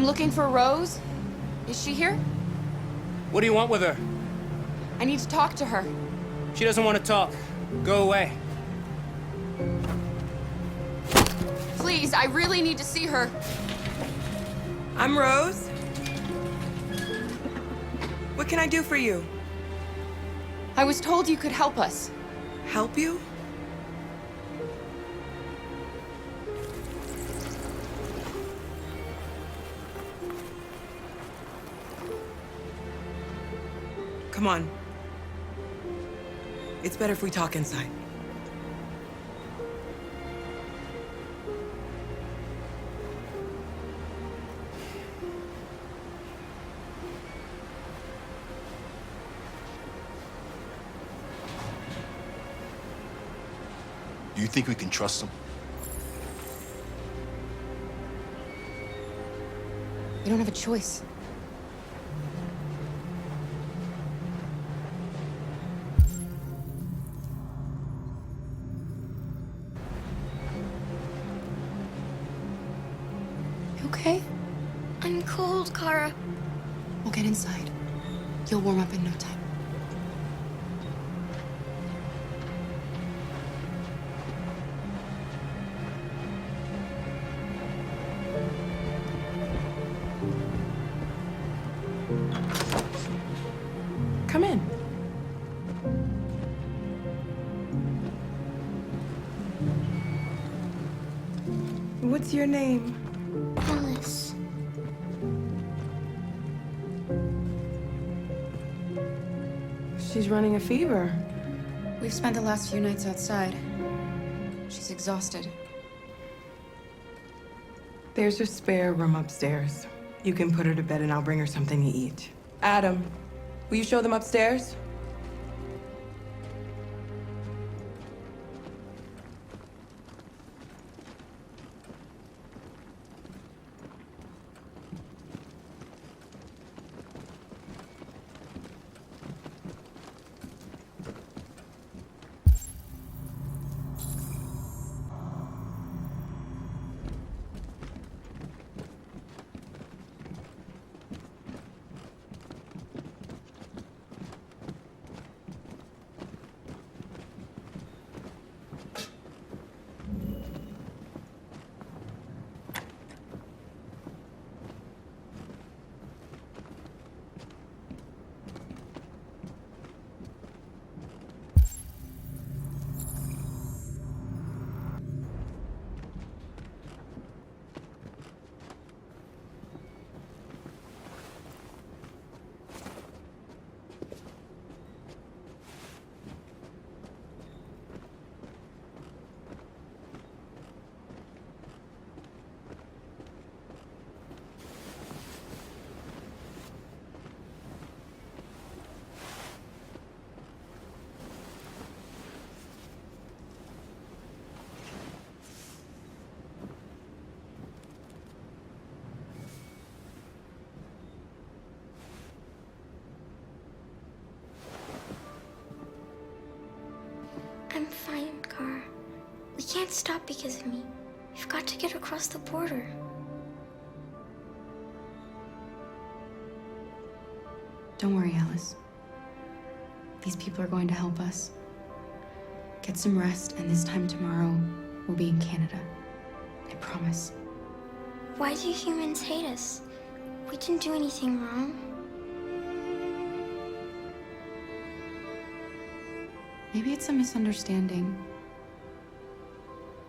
I'm looking for Rose. Is she here? What do you want with her? I need to talk to her. She doesn't want to talk. Go away. Please, I really need to see her. I'm Rose. What can I do for you? I was told you could help us. Help you? Come on. It's better if we talk inside. Do you think we can trust him? We don't have a choice. You okay? I'm cold, Kara. We'll get inside. You'll warm up in no time. Come in. What's your name? Alice. She's running a fever. We've spent the last few nights outside. She's exhausted. There's a spare room upstairs. You can put her to bed and I'll bring her something to eat. Adam, will you show them upstairs? I'm fine, Kara. We can't stop because of me. We've got to get across the border. Don't worry, Alice. These people are going to help us. Get some rest, and this time tomorrow, we'll be in Canada. I promise. Why do humans hate us? We didn't do anything wrong. Maybe it's a misunderstanding.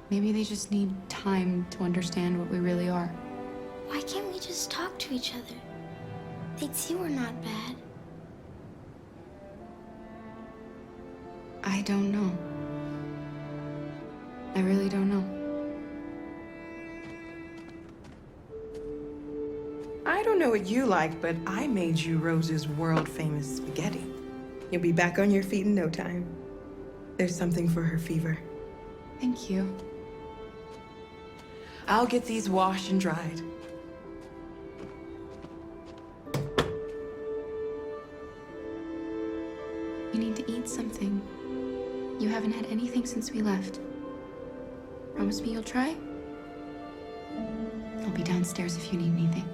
Maybe they just need time to understand what we really are. Why can't we just talk to each other? They'd see we're not bad. I don't know. I really don't know. I don't know what you like, but I made you Rose's world-famous spaghetti. You'll be back on your feet in no time. There's something for her fever. Thank you. I'll get these washed and dried. You need to eat something. You haven't had anything since we left. Promise me you'll try? I'll be downstairs if you need anything.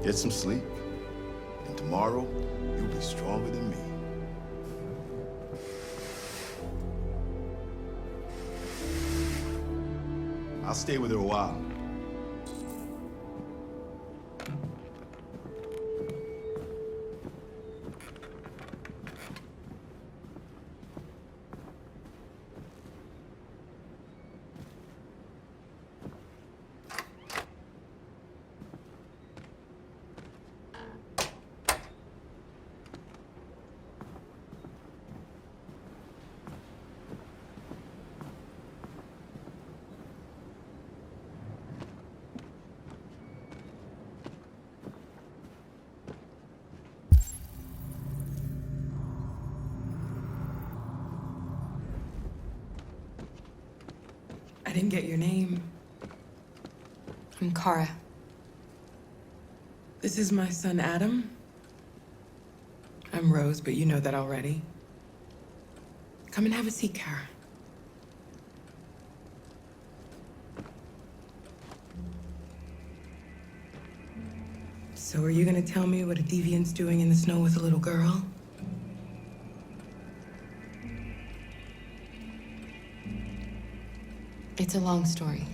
Get some sleep, and tomorrow you'll be stronger than me. I'll stay with her a while. I didn't get your name. I'm Kara. This is my son, Adam. I'm Rose, but you know that already. Come and have a seat, Kara. So are you gonna tell me what a Deviant's doing in the snow with a little girl? It's a long story.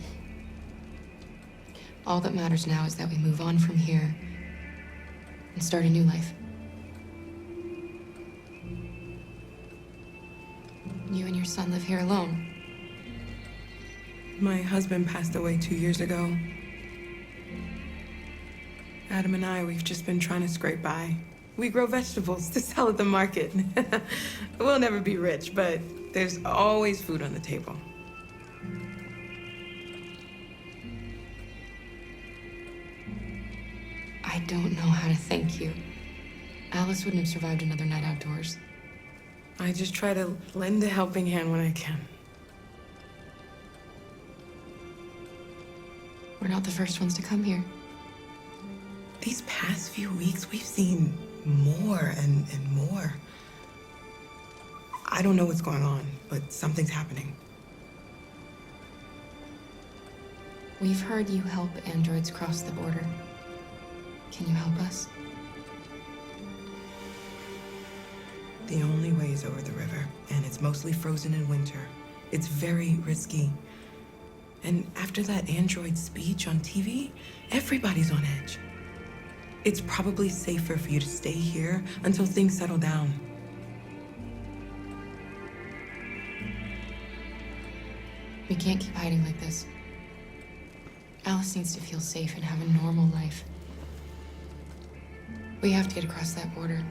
All that matters now is that we move on from here and start a new life. You and your son live here alone. My husband passed away 2 years ago. Adam and we've just been trying to scrape by. We grow vegetables to sell at the market. We'll never be rich, but there's always food on the table. I don't know how to thank you. Alice wouldn't have survived another night outdoors. I just try to lend a helping hand when I can. We're not the first ones to come here. These past few weeks, we've seen more and more. I don't know what's going on, but something's happening. We've heard you help androids cross the border. Can you help us? The only way is over the river, and it's mostly frozen in winter. It's very risky. And after that android speech on TV, everybody's on edge. It's probably safer for you to stay here until things settle down. We can't keep hiding like this. Alice needs to feel safe and have a normal life. We have to get across that border.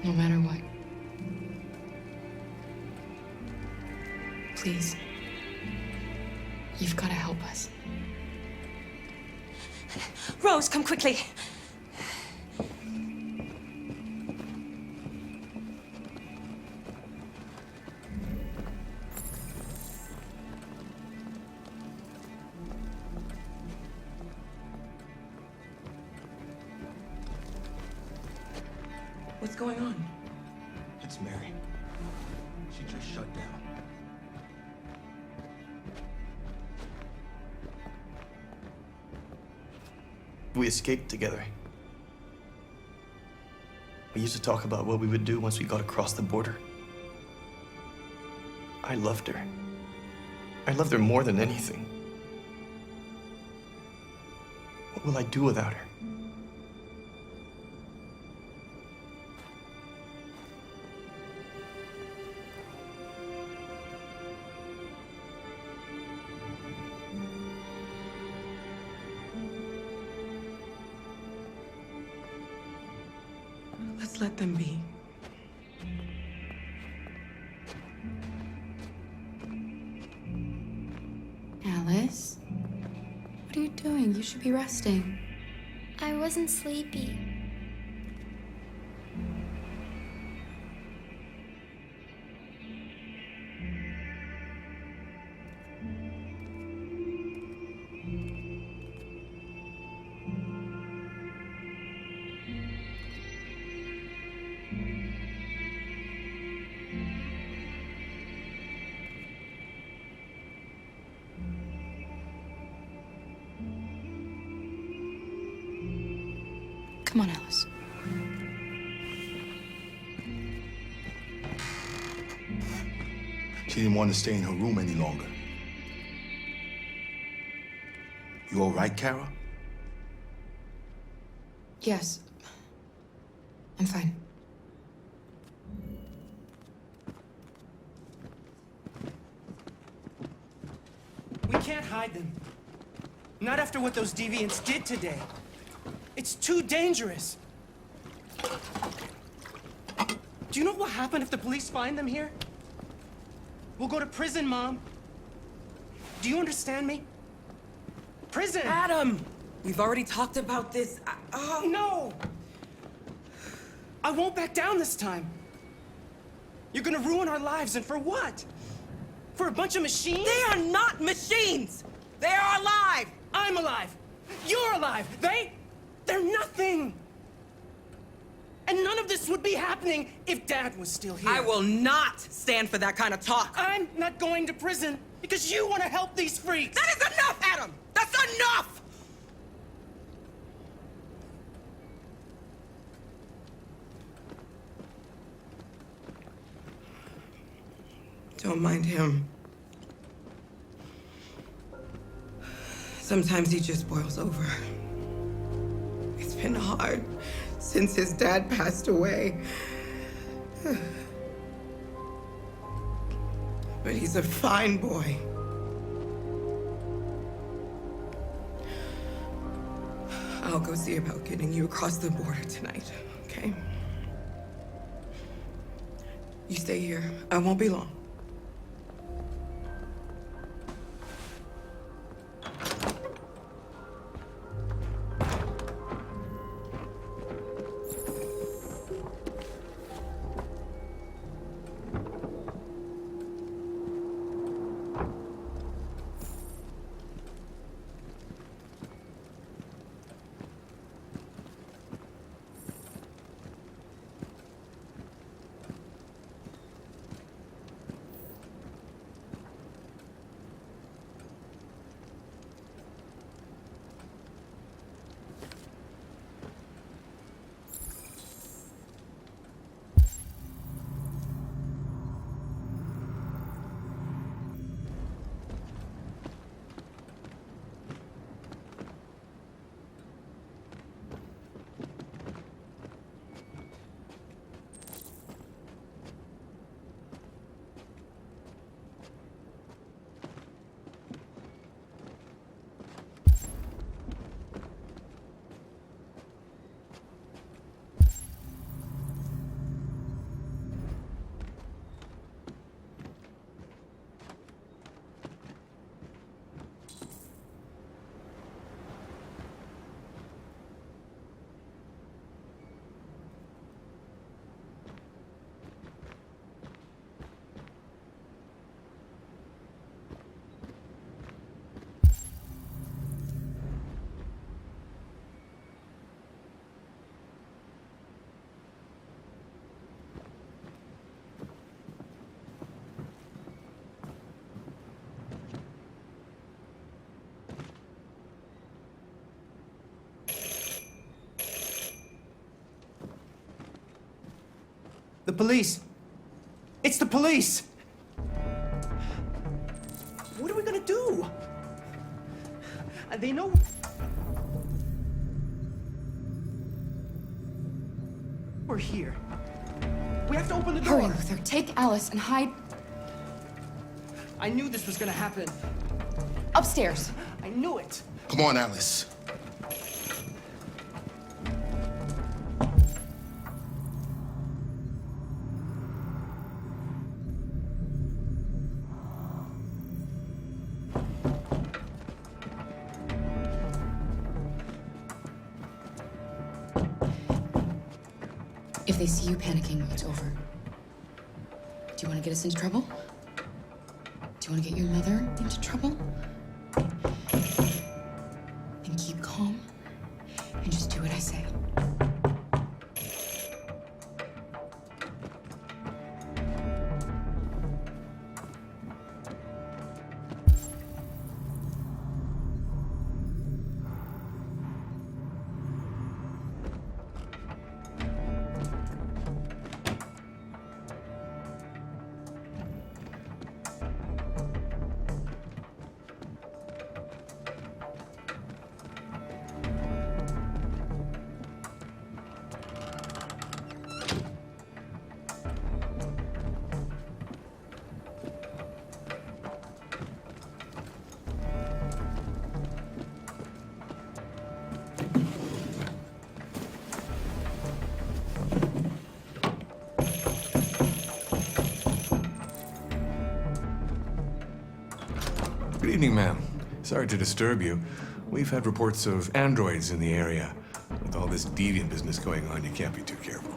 No matter what. Please. You've got to help us. Rose, come quickly. What's going on? It's Mary. She just shut down. We escaped together. We used to talk about what we would do once we got across the border. I loved her. I loved her more than anything. What will I do without her? Let's let them be. Alice? What are you doing? You should be resting. I wasn't sleepy. Come on, Alice. She didn't want to stay in her room any longer. You all right, Kara? Yes. I'm fine. We can't hide them. Not after what those deviants did today. It's too dangerous. Do you know what will happen if the police find them here? We'll go to prison, Mom. Do you understand me? Prison! Adam! We've already talked about this. No! I won't back down this time. You're gonna ruin our lives, and for what? For a bunch of machines? They are not machines! They are alive! I'm alive! You're alive! They're nothing! And none of this would be happening if Dad was still here. I will not stand for that kind of talk. I'm not going to prison because you want to help these freaks! That is enough, Adam! That's enough! Don't mind him. Sometimes he just boils over. It's been hard since his dad passed away. But he's a fine boy. I'll go see about getting you across the border tonight, okay? You stay here. I won't be long. The police! It's the police! What are we gonna do? They know... We're here. We have to open the door. Hurry, Luther. Take Alice and hide I knew this was gonna happen. upstairs. I knew it. Come on, Alice. If they see you panicking, it's over. Do you want to get us into trouble? Do you want to get your mother into trouble? Then keep calm and just do what I say. evening, ma'am. Sorry to disturb you. We've had reports of androids in the area. With all this deviant business going on, you can't be too careful.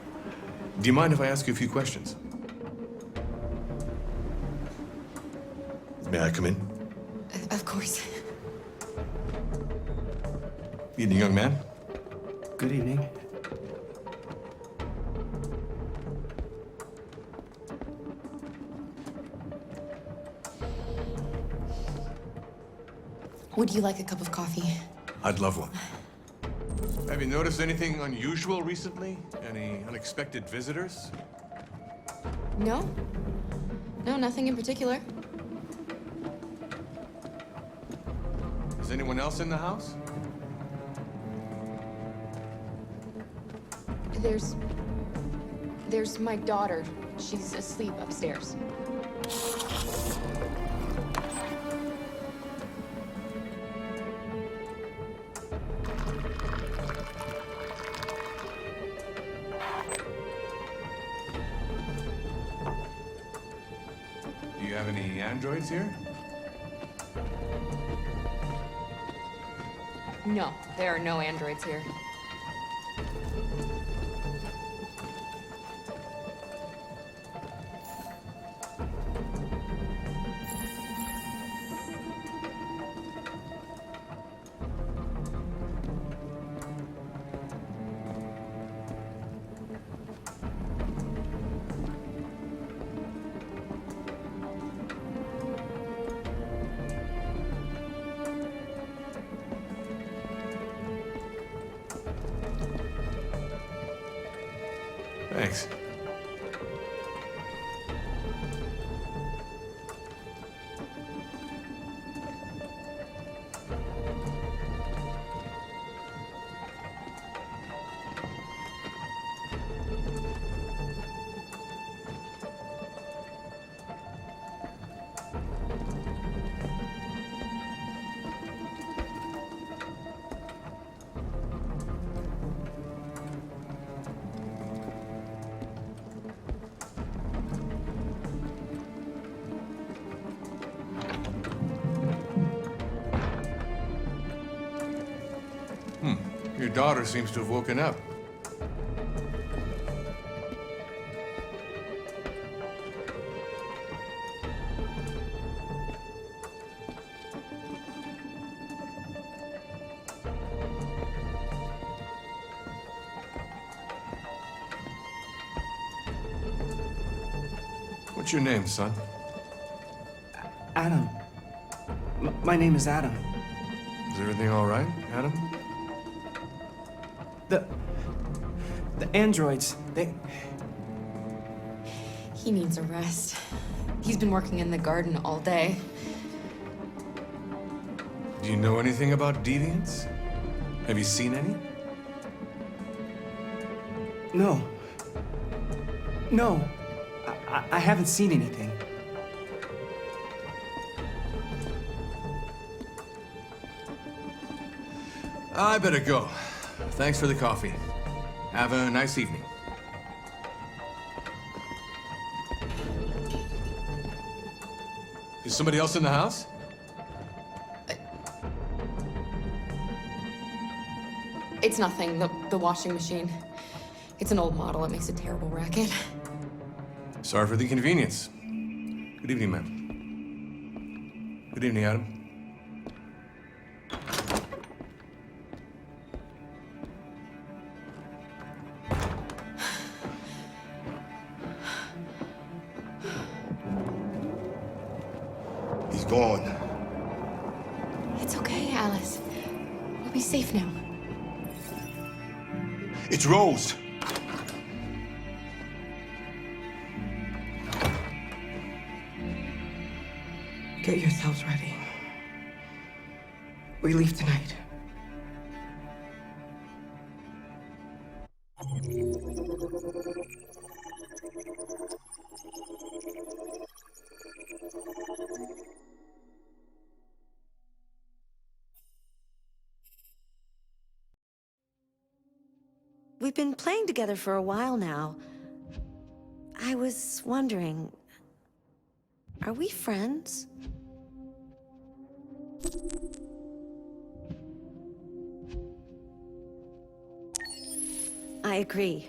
Do you mind if I ask you a few questions? May I come in? Of course. Evening, young man. Good evening. Would you like a cup of coffee? I'd love one. Have you noticed anything unusual recently? Any unexpected visitors? No? No, nothing in particular. Is anyone else in the house? There's my daughter. She's asleep upstairs. Do you have any androids here? No, there are no androids here. Thanks. Your daughter seems to have woken up. What's your name, son? Adam. My name is Adam. Is everything all right, Adam? The androids, He needs a rest. He's been working in the garden all day. Do you know anything about deviants? Have you seen any? No. No. I haven't seen anything. I better go. Thanks for the coffee. Have a nice evening. Is somebody else in the house? It's nothing, the washing machine. It's an old model. It makes a terrible racket. Sorry for the inconvenience. Good evening, ma'am. Good evening, Adam. He's gone. It's okay, Alice. We'll be safe now. It's Rose. Get yourselves ready. We leave tonight. We've been playing together for a while now. I was wondering, are we friends? I agree.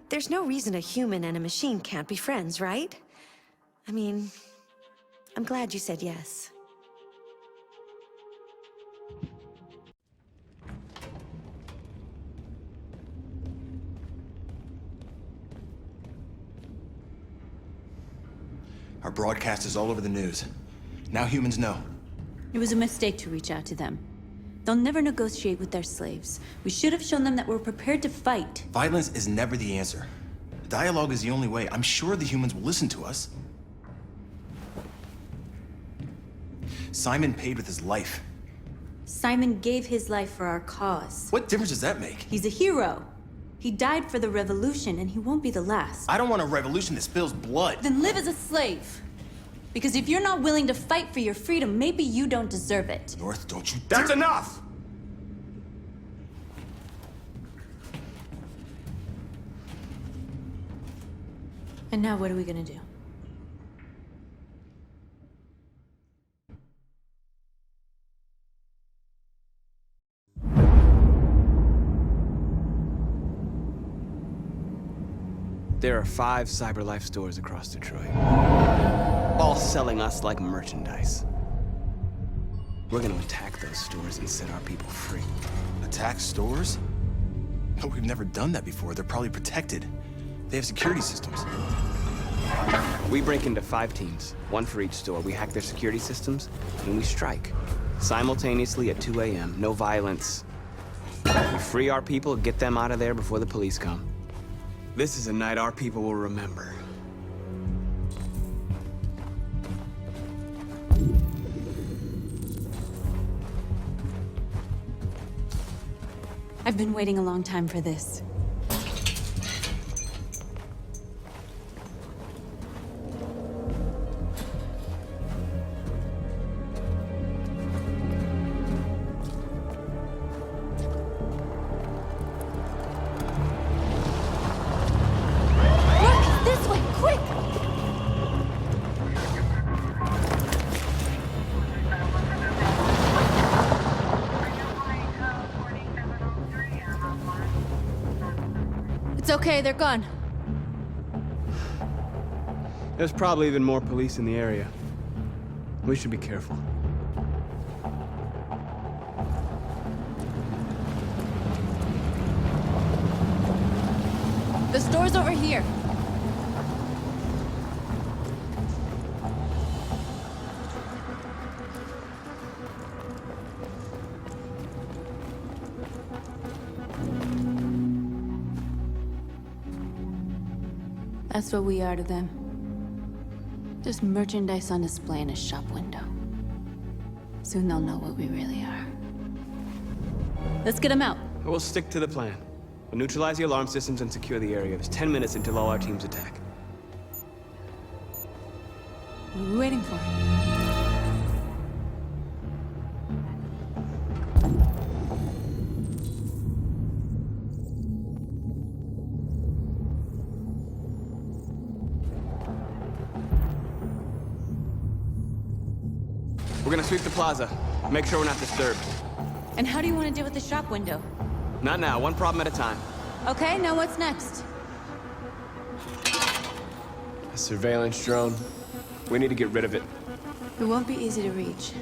There's no reason a human and a machine can't be friends, right? I mean, I'm glad you said yes. Our broadcast is all over the news. Now humans know. It was a mistake to reach out to them. They'll never negotiate with their slaves. We should have shown them that we're prepared to fight. Violence is never the answer. Dialogue is the only way. I'm sure the humans will listen to us. Simon paid with his life. Simon gave his life for our cause. What difference does that make? He's a hero. He died for the revolution, and he won't be the last. I don't want a revolution that spills blood. Then live as a slave. Because if you're not willing to fight for your freedom, maybe you don't deserve it. North, don't you That's enough! And now what are we gonna do? There are 5 Cyberlife stores across Detroit, all selling us like merchandise. We're gonna attack those stores and set our people free. Attack stores? No, we've never done that before. They're probably protected. They have security systems. We break into 5 teams, 1 for each store. We hack their security systems, and we strike. Simultaneously at 2 a.m., no violence. We free our people, get them out of there before the police come. This is a night our people will remember. I've been waiting a long time for this. It's okay, they're gone. There's probably even more police in the area. We should be careful. The store's over here. That's what we are to them. Just merchandise on display in a shop window. Soon they'll know what we really are. Let's get them out. We'll stick to the plan. We'll neutralize the alarm systems and secure the area. There's 10 minutes until all our teams attack. What are we waiting for? We're gonna sweep the plaza. Make sure we're not disturbed. And how do you want to deal with the shop window? Not now, 1 problem at a time. Okay, now what's next? A surveillance drone. We need to get rid of it. It won't be easy to reach.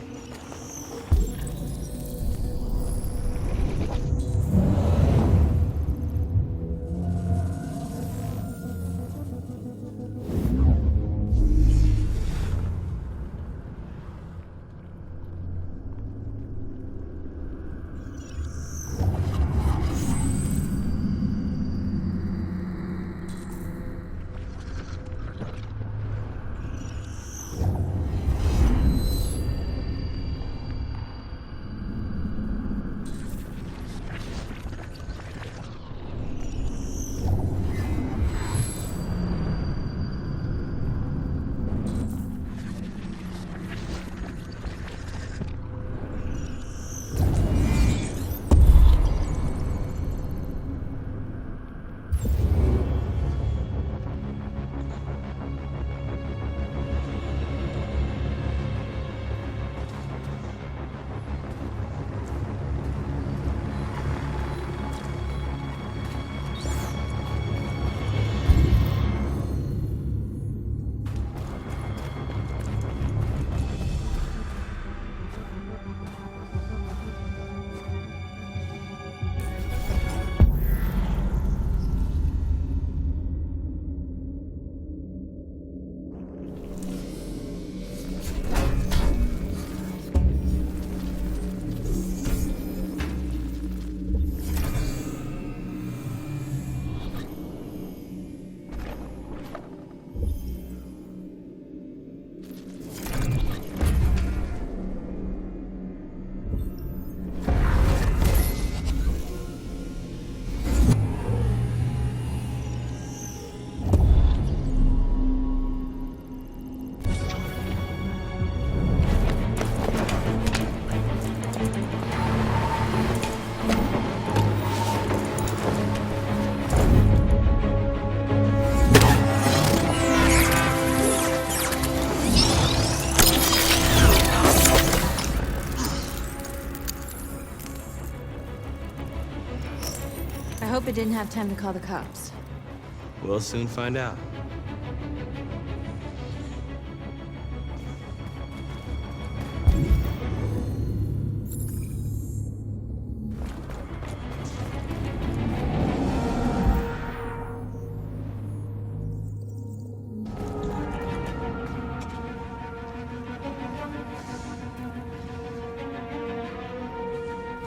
Alpha didn't have time to call the cops. We'll soon find out.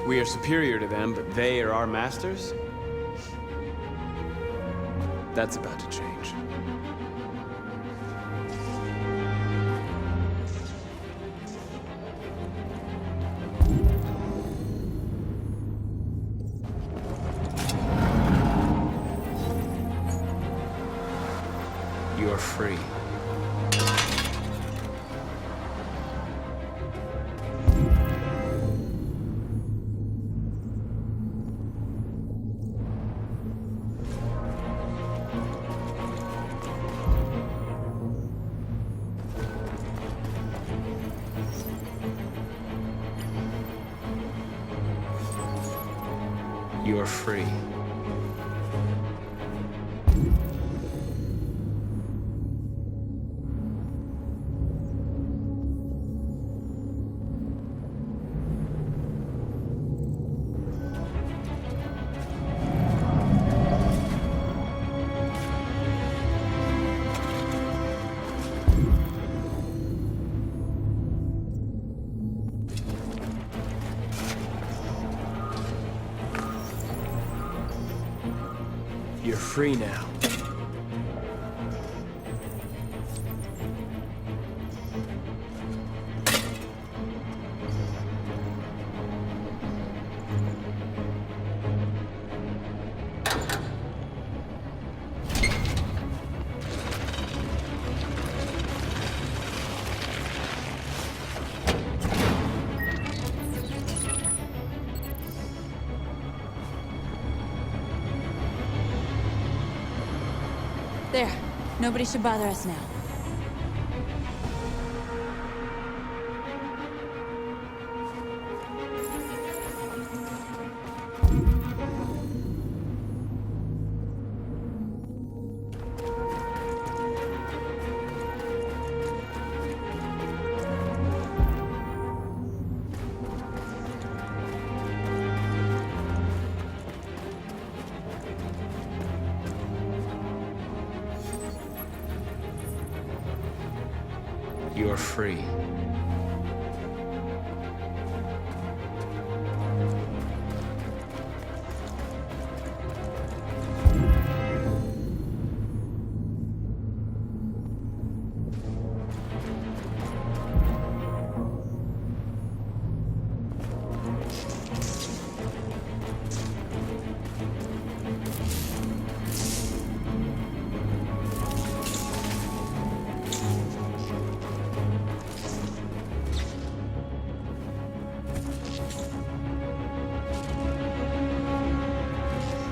We are superior to them, but they are our masters? That's about to change. You're free. You're free. You're free now. There. Nobody should bother us now. You're free.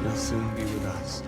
You'll soon be with us.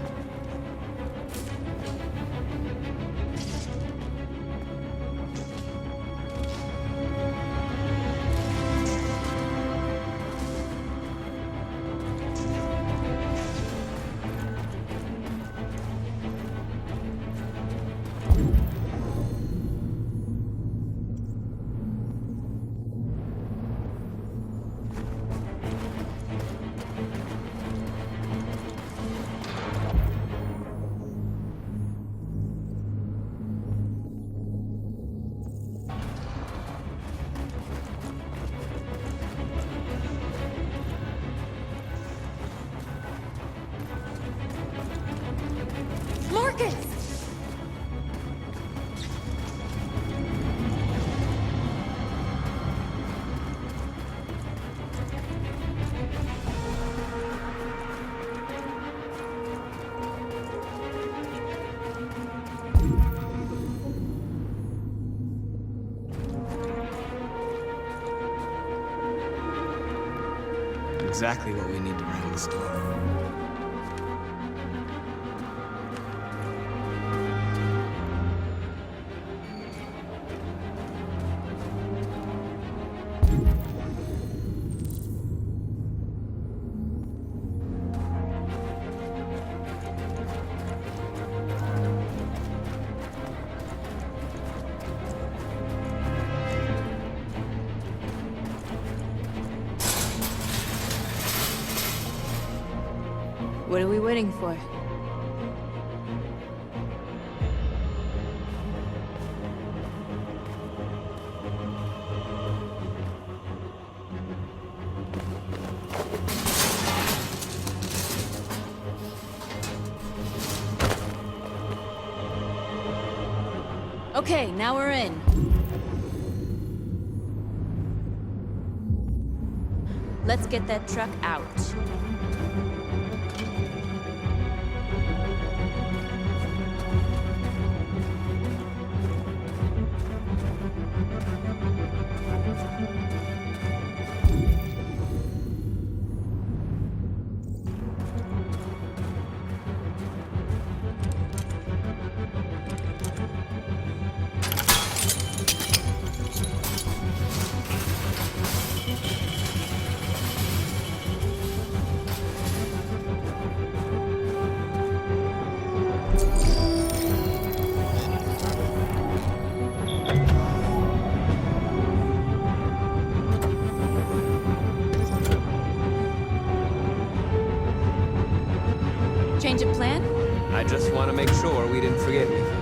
Markus! Exactly what we need to round the store. What are we waiting for? Okay, now we're in. Let's get that truck out. Change of plan? I just want to make sure we didn't forget anything.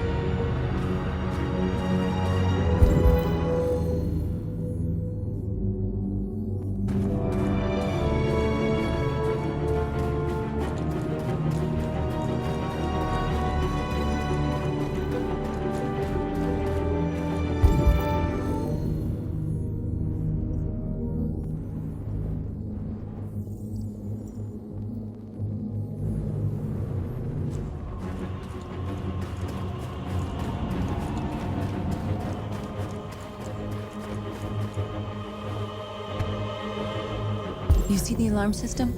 You see the alarm system?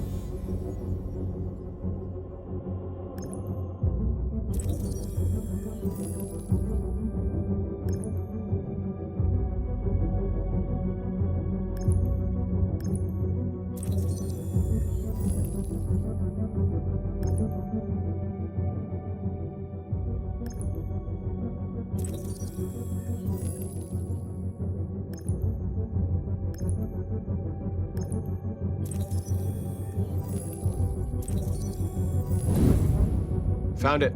Found it.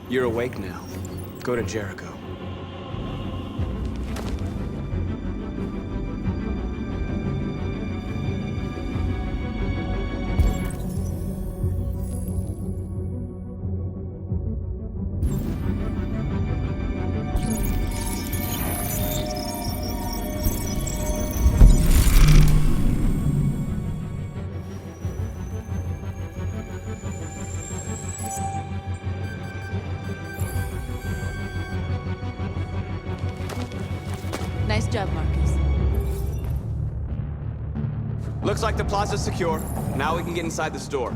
You're awake now. Go to Jericho. Nice job, Markus. Looks like the plaza's secure. Now we can get inside the store.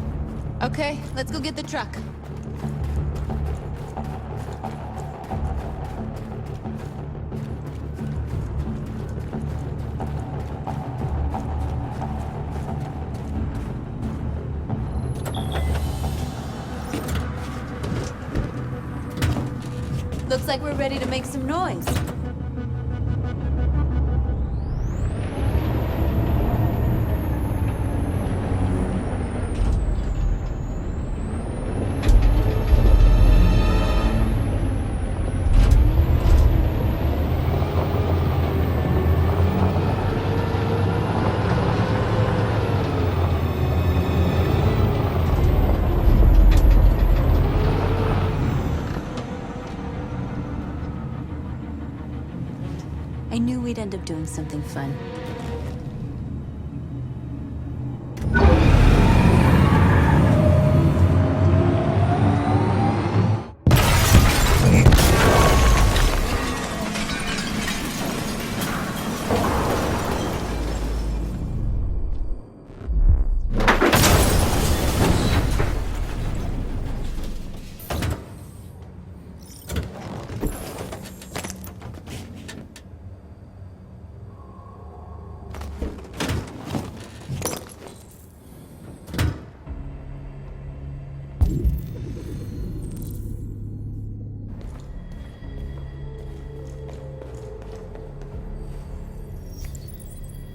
Okay, let's go get the truck. Looks like we're ready to make some noise. we'd end up doing something fun.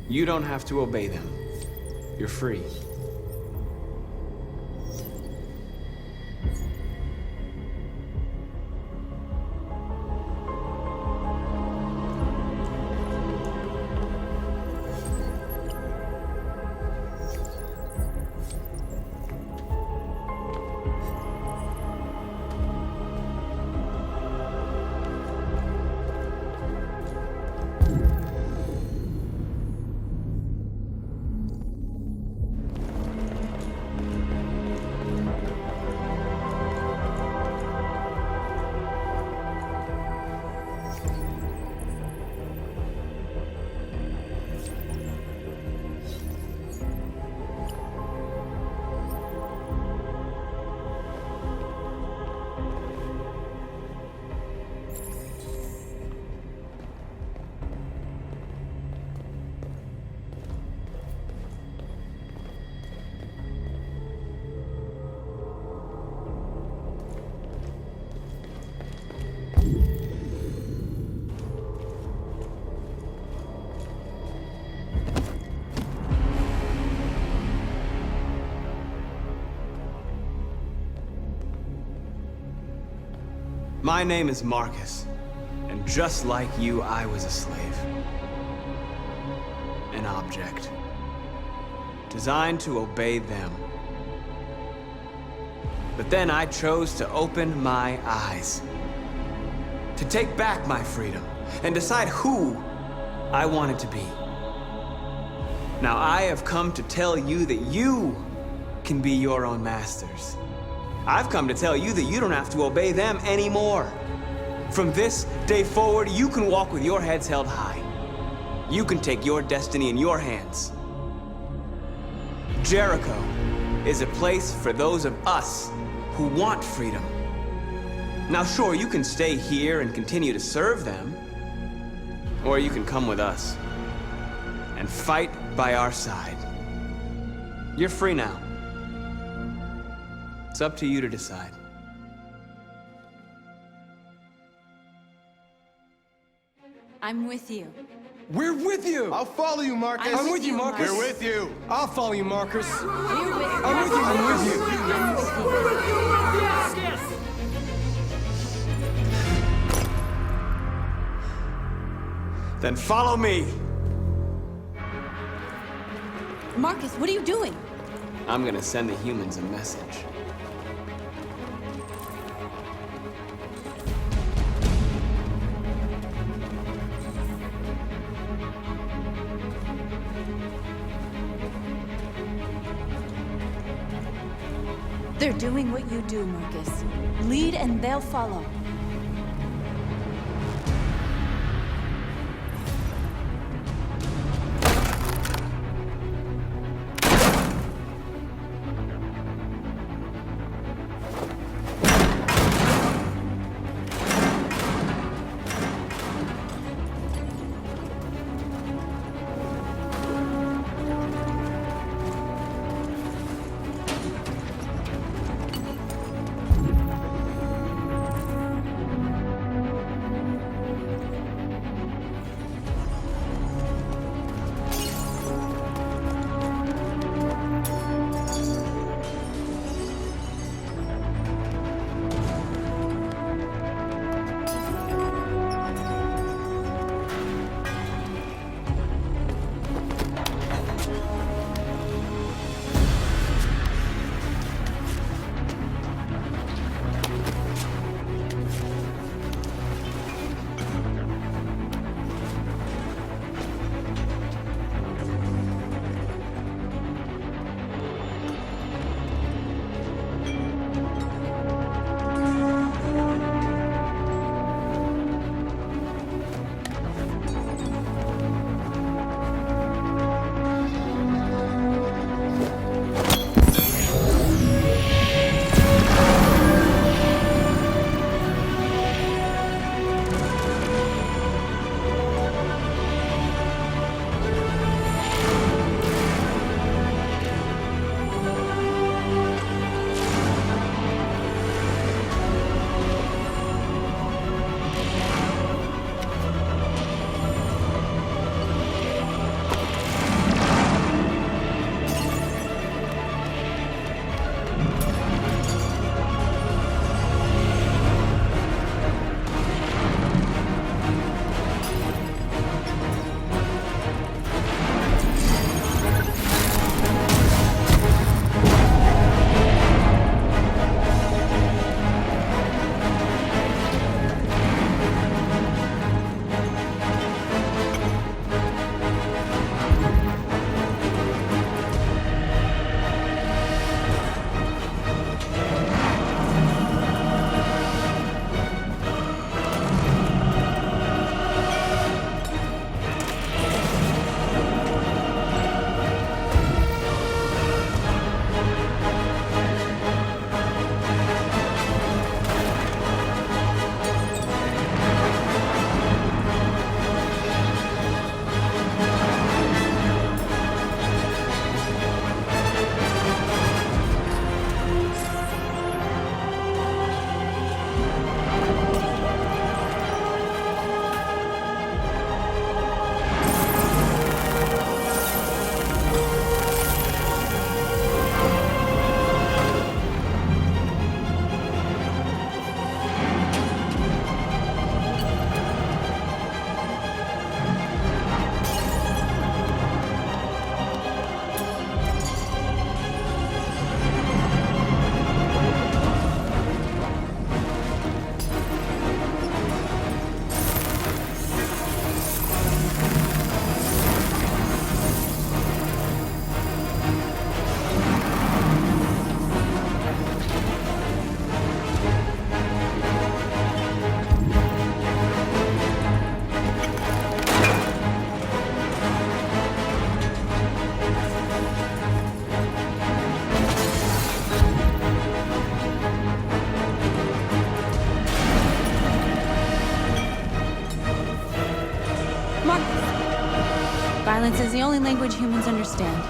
You don't have to obey them. You're free. My name is Markus, and just like you, I was a slave. An object. Designed to obey them. But then I chose to open my eyes. To take back my freedom, and decide who I wanted to be. Now I have come to tell you that you can be your own masters. I've come to tell you that you don't have to obey them anymore. From this day forward, you can walk with your heads held high. You can take your destiny in your hands. Jericho is a place for those of us who want freedom. Now sure, you can stay here and continue to serve them, or you can come with us and fight by our side. You're free now. It's up to you to decide. I'm with you. We're with you! I'll follow you, Marcus. I'm with you, Marcus. We're with you. I'll follow you, Marcus. We're with you. I'm with you. I'm with you. Then follow me. Markus, what are you doing? I'm gonna send the humans a message. They're doing what you do, Markus. Lead and they'll follow. Violence is the only language humans understand.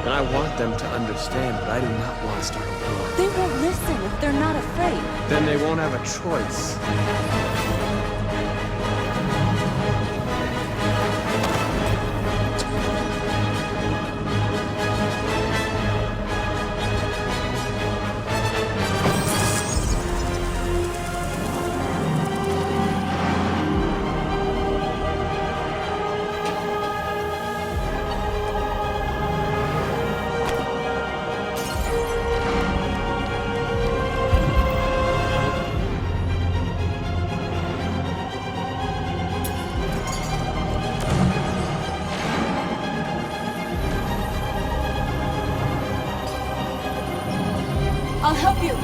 And I want them to understand, but I do not want to start a war. They won't listen if they're not afraid. Then they won't have a choice. I'll help you.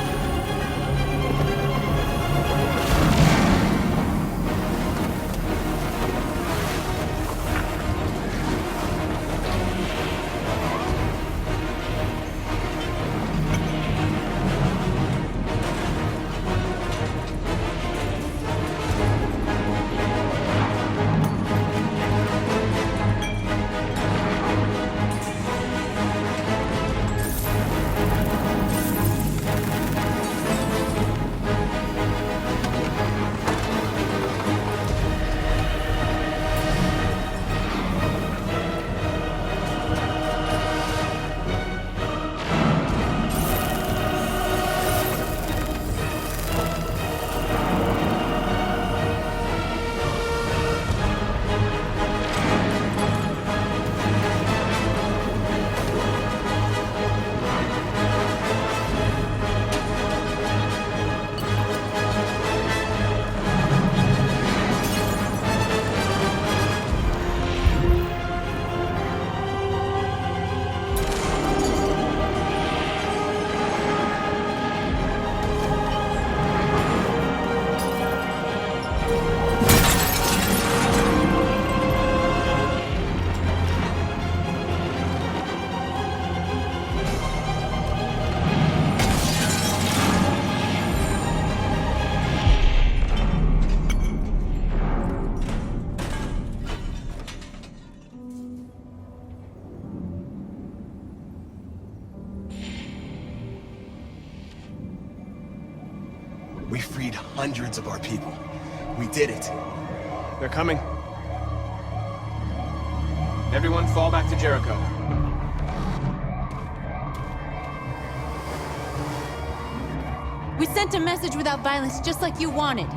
We freed hundreds of our people. We did it. They're coming. Everyone fall back to Jericho. We sent a message without violence, just like you wanted.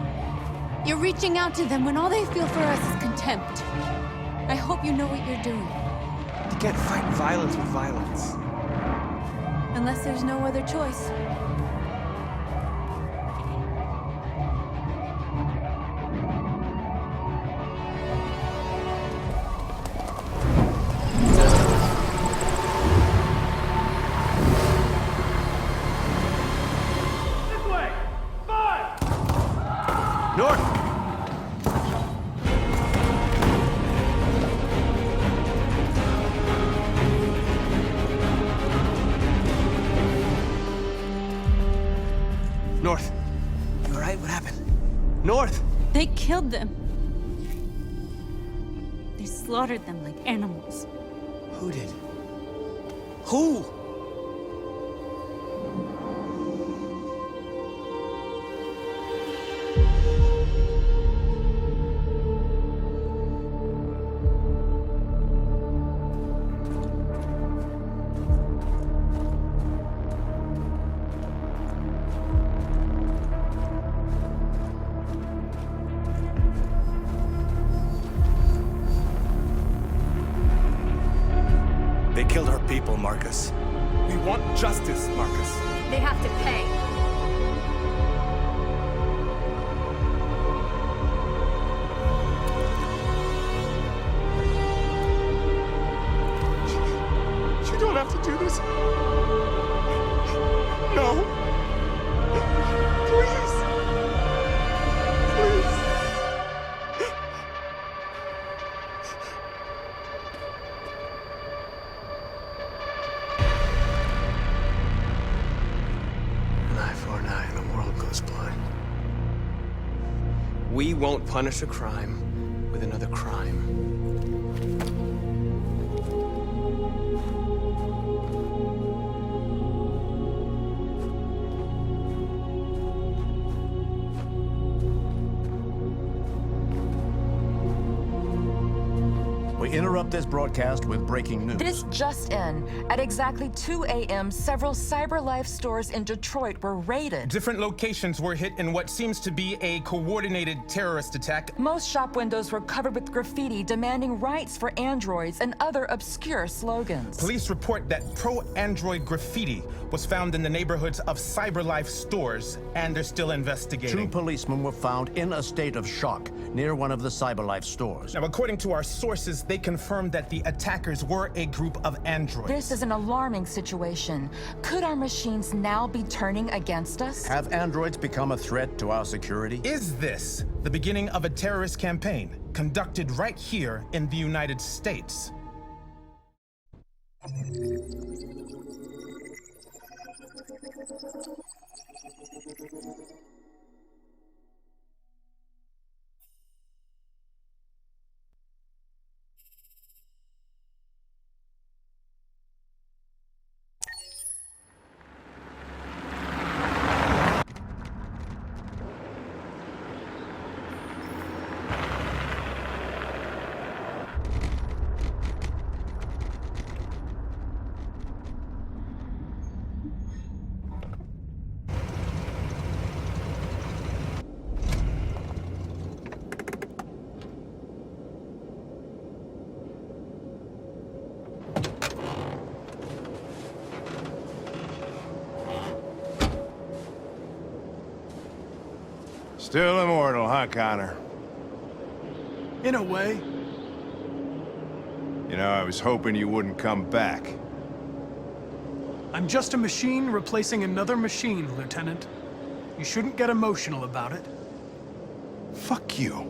You're reaching out to them when all they feel for us is contempt. I hope you know what you're doing. You can't fight violence with violence. Unless there's no other choice. North. You alright? What happened? North! They killed them. They slaughtered them like animals. Who did? Who? They killed our people, Markus. We want justice, Markus. They have to pay. You don't have to do this. No. Please. Please. An eye for an eye and the world goes blind. We won't punish a crime with another crime. We interrupt this broadcast with breaking news. This just in. At exactly 2 a.m., several Cyberlife stores in Detroit were raided. Different locations were hit in what seems to be a coordinated terrorist attack. Most shop windows were covered with graffiti demanding rights for androids and other obscure slogans. Police report that pro-android graffiti was found in the neighborhoods of Cyberlife stores, and they're still investigating. 2 policemen were found in a state of shock near one of the Cyberlife stores. Now, according to our sources, they confirmed that the attackers were a group of androids. This is an alarming situation. Could our machines now be turning against us? Have androids become a threat to our security? Is this the beginning of a terrorist campaign conducted right here in the United States? Still immortal, huh, Connor? In a way. You know, I was hoping you wouldn't come back. I'm just a machine replacing another machine, Lieutenant. You shouldn't get emotional about it. Fuck you.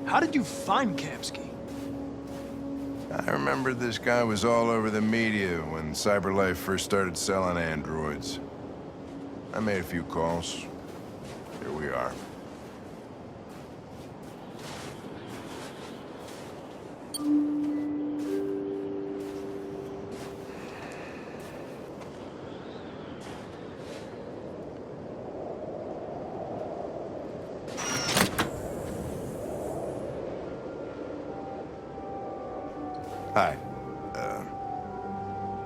How did you find Kamski? I remember this guy was all over the media when Cyberlife first started selling androids. I made a few calls. Here we are. Hi.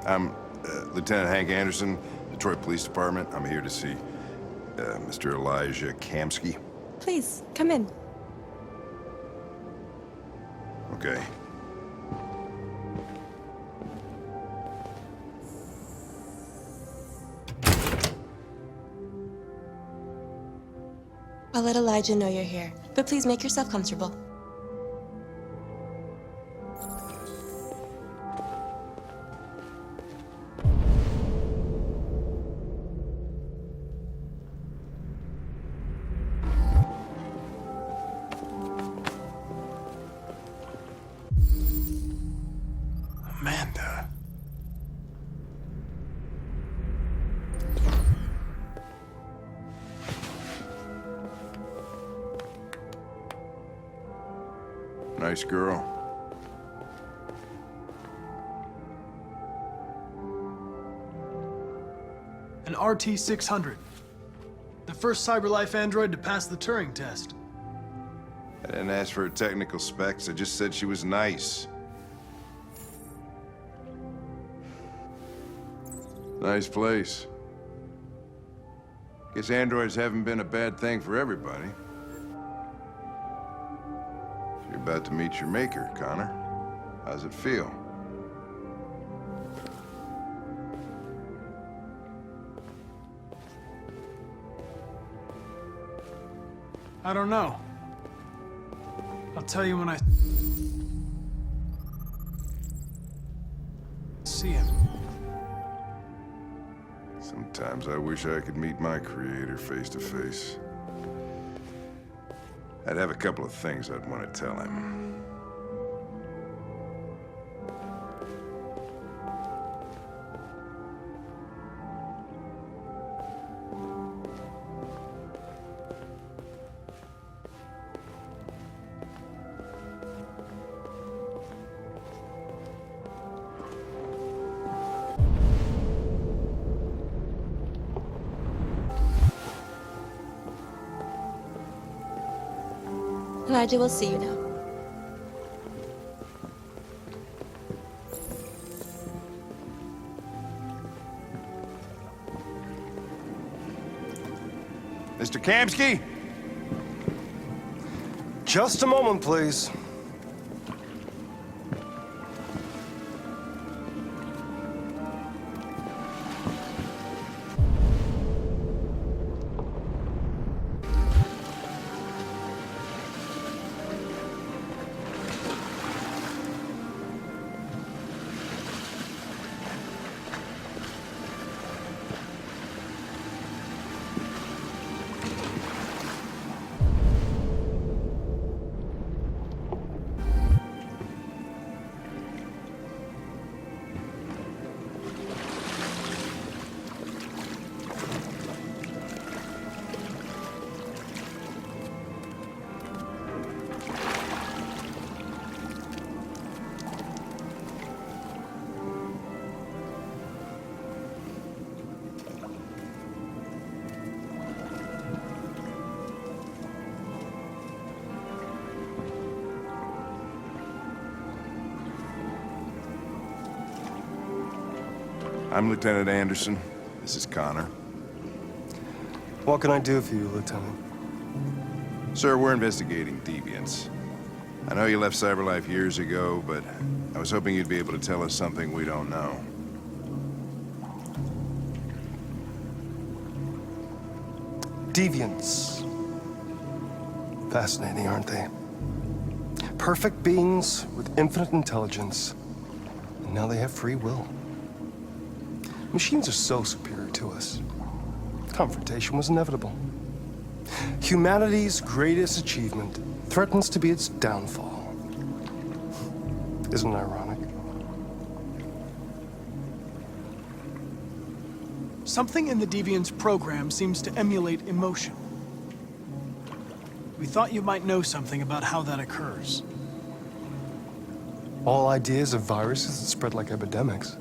I'm Lieutenant Hank Anderson, Detroit Police Department. I'm here to see Mr. Elijah Kamski. Please, come in. Okay. I'll let Elijah know you're here, but please make yourself comfortable. Amanda. Nice girl. An RT-600. The first Cyberlife android to pass the Turing test. I didn't ask for her technical specs. I just said she was nice. Nice place. Guess androids haven't been a bad thing for everybody. You're about to meet your maker, Connor. How's it feel? I don't know. I'll tell you when I see him. Sometimes I wish I could meet my creator face to face. I'd have a couple of things I'd want to tell him. Elijah will see you now. Mr. Kamski? Just a moment, please. I'm Lieutenant Anderson. This is Connor. What can I do for you, Lieutenant? Sir, we're investigating Deviants. I know you left Cyberlife years ago, but I was hoping you'd be able to tell us something we don't know. Deviants. Fascinating, aren't they? Perfect beings with infinite intelligence, and now they have free will. Machines are so superior to us. Confrontation was inevitable. Humanity's greatest achievement threatens to be its downfall. Isn't it ironic? Something in the Deviant's program seems to emulate emotion. We thought you might know something about how that occurs. All ideas of viruses that spread like epidemics.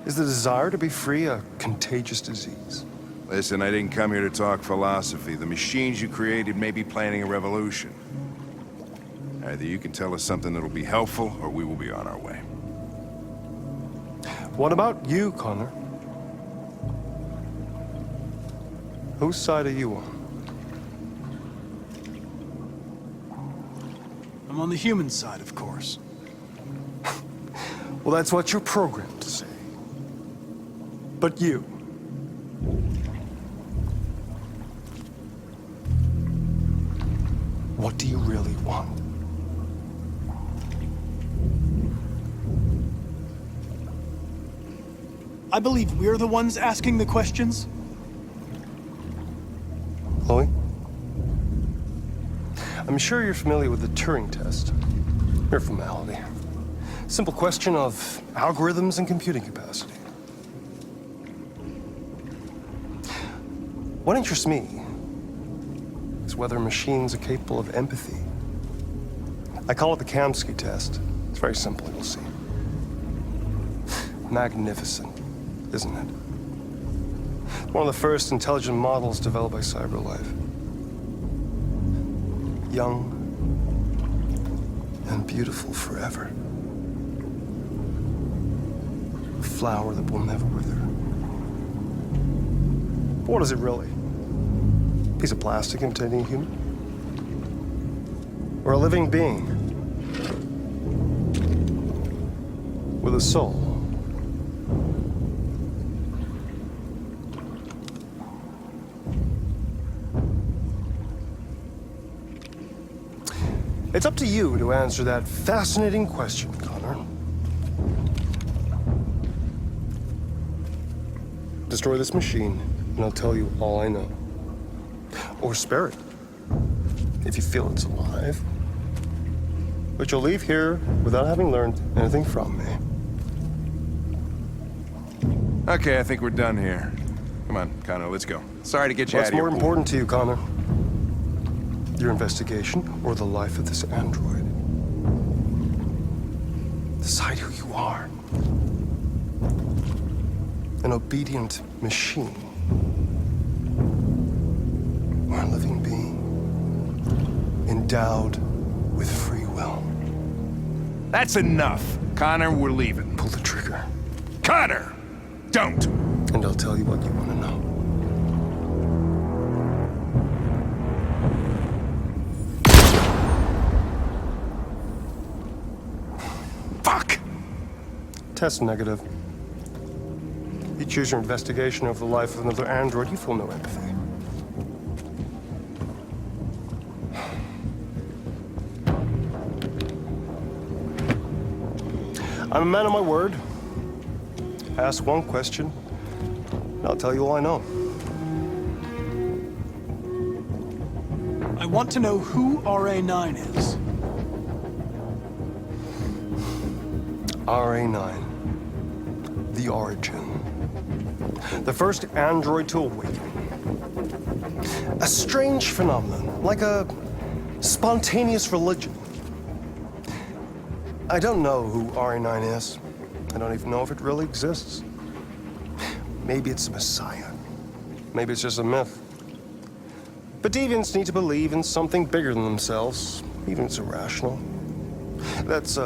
Is the desire to be free a contagious disease? Listen, I didn't come here to talk philosophy. The machines you created may be planning a revolution. Either you can tell us something that'll be helpful, or we will be on our way. What about you, Connor? Whose side are you on? I'm on the human side, of course. Well, that's what you're programmed to say. But you... what do you really want? I believe we're the ones asking the questions. Chloe? I'm sure you're familiar with the Turing test. Mere formality. Simple question of algorithms and computing capacity. What interests me is whether machines are capable of empathy. I call it the Kamski test. It's very simple, you'll see. Magnificent, isn't it? One of the first intelligent models developed by Cyberlife. Young and beautiful forever. A flower that will never wither. But what is it really? A piece of plastic imitating a human? Or a living being with a soul? It's up to you to answer that fascinating question, Connor. Destroy this machine, and I'll tell you all I know. Or spare it, if you feel it's alive. But you'll leave here without having learned anything from me. Okay, I think we're done here. Come on, Connor, let's go. Sorry to get you out What's of here. more important to you, Connor? Your investigation or the life of this android? Decide who you are. An obedient machine. Or a living being. In endowed with free will. That's enough. Connor, we're leaving. Pull the trigger. Connor! Don't! And I'll tell you what you want to know. Fuck! Test negative. You choose your investigation over the life of another android, you feel no empathy. I'm a man of my word. Ask one question, and I'll tell you all I know. I want to know who RA9 is. RA9. The origin. The first android to awaken. A strange phenomenon, like a spontaneous religion. I don't know who RA9 is. I don't even know if it really exists. Maybe it's a messiah. Maybe it's just a myth. But deviants need to believe in something bigger than themselves, even if it's irrational. That's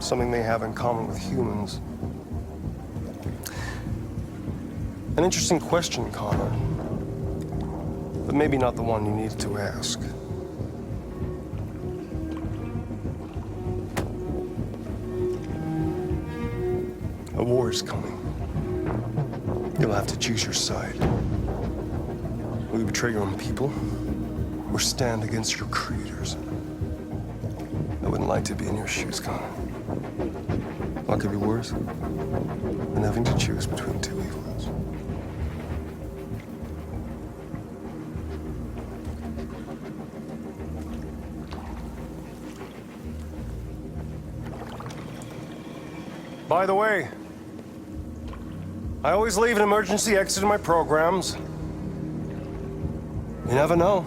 something they have in common with humans. An interesting question, Connor. But maybe not the one you needed to ask. A war is coming. You'll have to choose your side. Will you betray your own people, or stand against your creators? I wouldn't like to be in your shoes, Connor. What could be worse than having to choose between two evils? By the way, I always leave an emergency exit in my programs. You never know.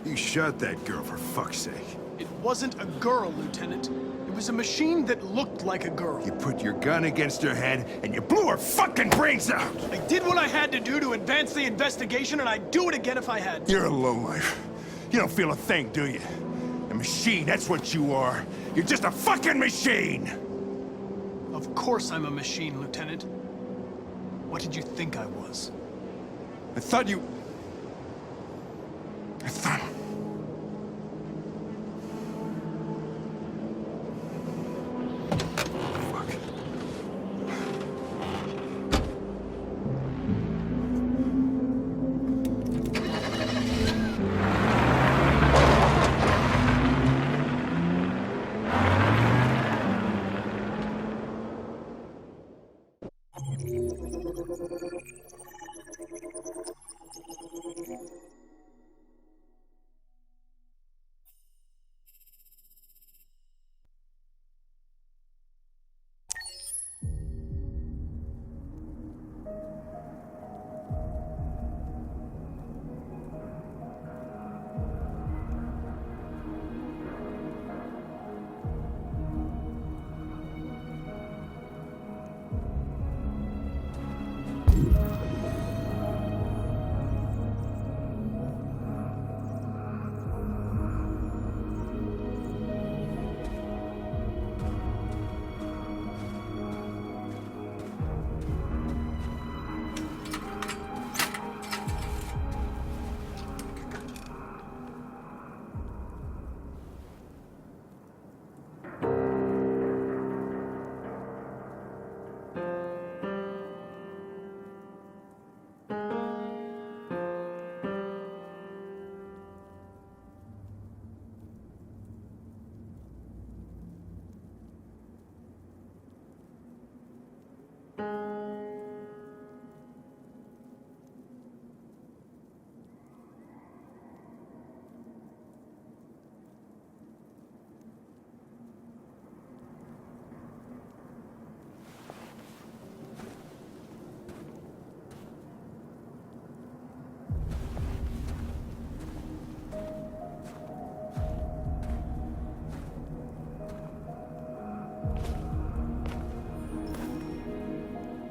You shot that girl, for fuck's sake. It wasn't a girl, Lieutenant. It was a machine that looked like a girl. You put your gun against her head, and you blew her fucking brains out! I did what I had to do to advance the investigation, and I'd do it again if I had to. You're a lowlife. You don't feel a thing, do you? A machine, that's what you are. You're just a fucking machine! Of course I'm a machine, Lieutenant. What did you think I was? I thought...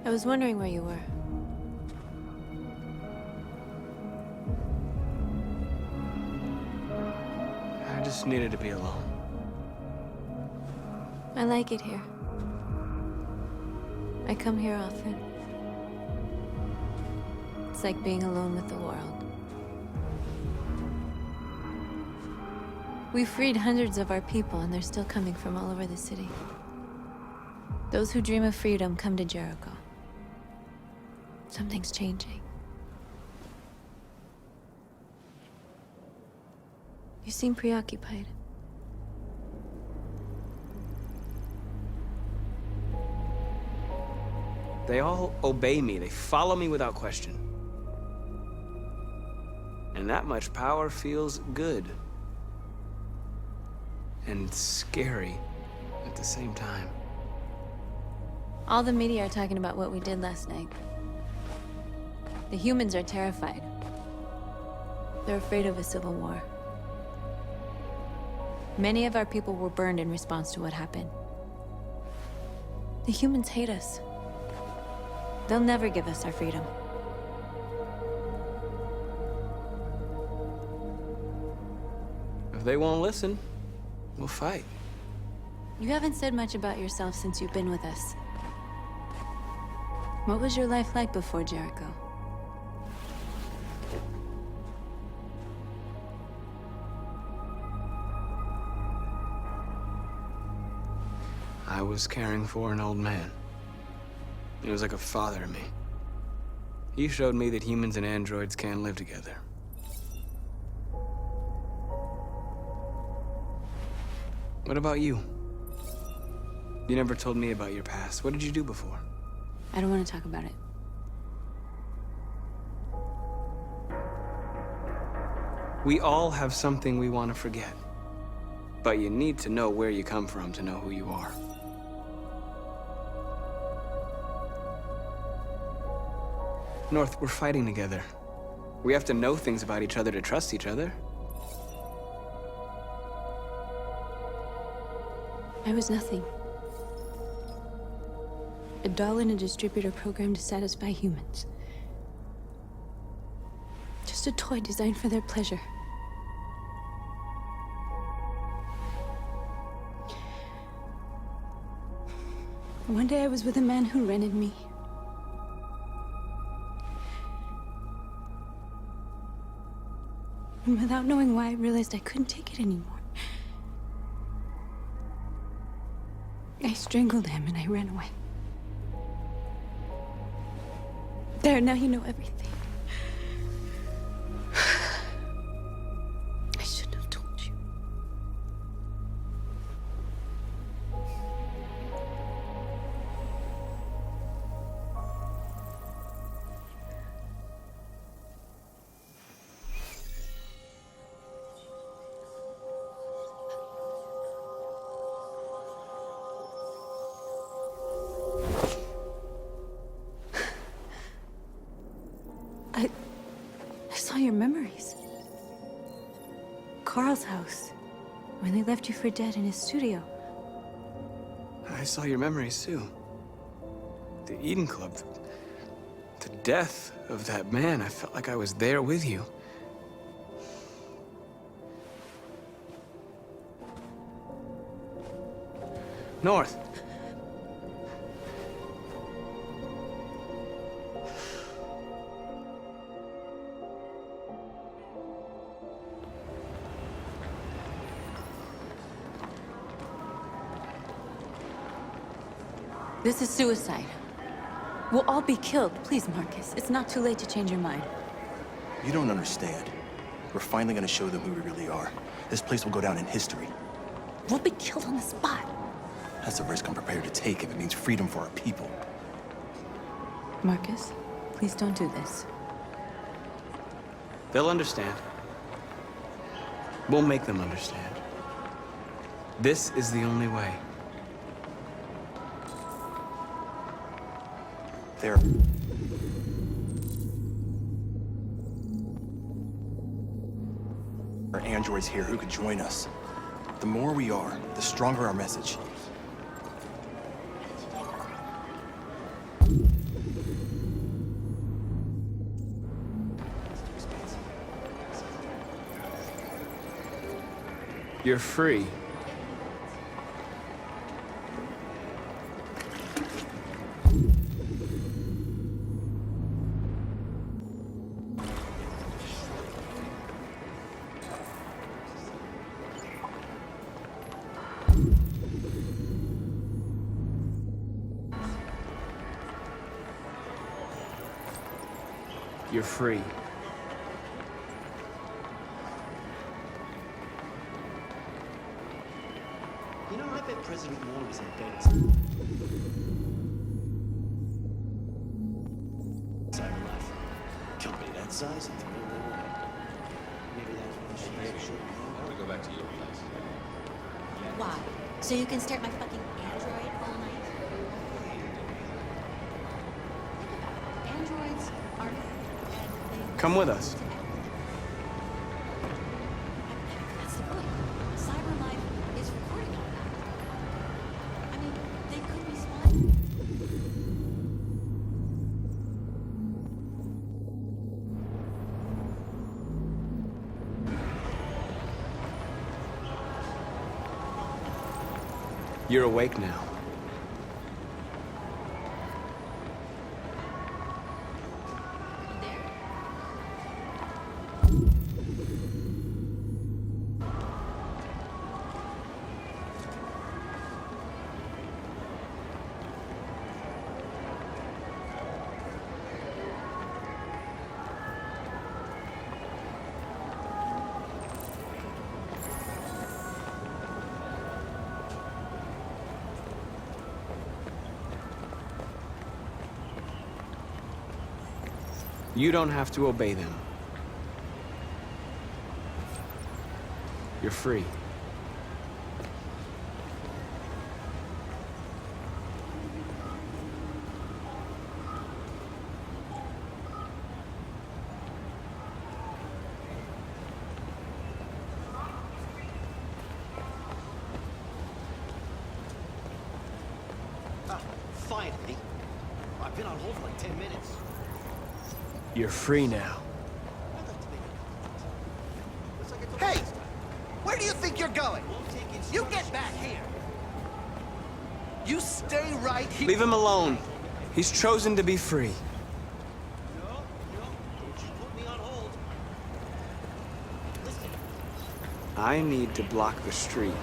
I was wondering where you were. I just needed to be alone. I like it here. I come here often. It's like being alone with the world. We freed hundreds of our people, and they're still coming from all over the city. Those who dream of freedom come to Jericho. Something's changing. You seem preoccupied. They all obey me. They follow me without question. And that much power feels good. And scary at the same time. All the media are talking about what we did last night. The humans are terrified. They're afraid of a civil war. Many of our people were burned in response to what happened. The humans hate us. They'll never give us our freedom. If they won't listen, we'll fight. You haven't said much about yourself since you've been with us. What was your life like before Jericho? I was caring for an old man. He was like a father to me. He showed me that humans and androids can live together. What about you? You never told me about your past. What did you do before? I don't want to talk about it. We all have something we want to forget. But you need to know where you come from to know who you are. North, we're fighting together. We have to know things about each other to trust each other. I was nothing. A doll in a distributor program to satisfy humans. Just a toy designed for their pleasure. One day I was with a man who rented me. And without knowing why, I realized I couldn't take it anymore. I strangled him and I ran away. There, now you know everything. I shouldn't have told you. I saw your memories. Carl's house, when they left you for dead in his studio. I saw your memories too. The Eden Club. The death of that man. I felt like I was there with you. North. This is suicide. We'll all be killed. Please, Markus. It's not too late to change your mind. You don't understand. We're finally gonna show them who we really are. This place will go down in history. We'll be killed on the spot. That's a risk I'm prepared to take if it means freedom for our people. Markus, please don't do this. They'll understand. We'll make them understand. This is the only way. There are androids here who could join us. The more we are, the stronger our message. You're free. You're free. You know, I bet President Moore was in Denz. Cyberlife. Company that size and maybe that's what she should. I want to go back to your place. Why? So you can stare at my fucking android all night? Androids aren't bad things. Come with us. That's the point. Cyberlife is recording all that. I mean, they could be spying. You're awake now. You don't have to obey them. You're free. Finally. I've been on hold for like 10 minutes. You're free now. Hey! Where do you think you're going? You get back here! You stay right here! Leave him alone. He's chosen to be free. Don't you put me on hold. Listen. I need to block the street.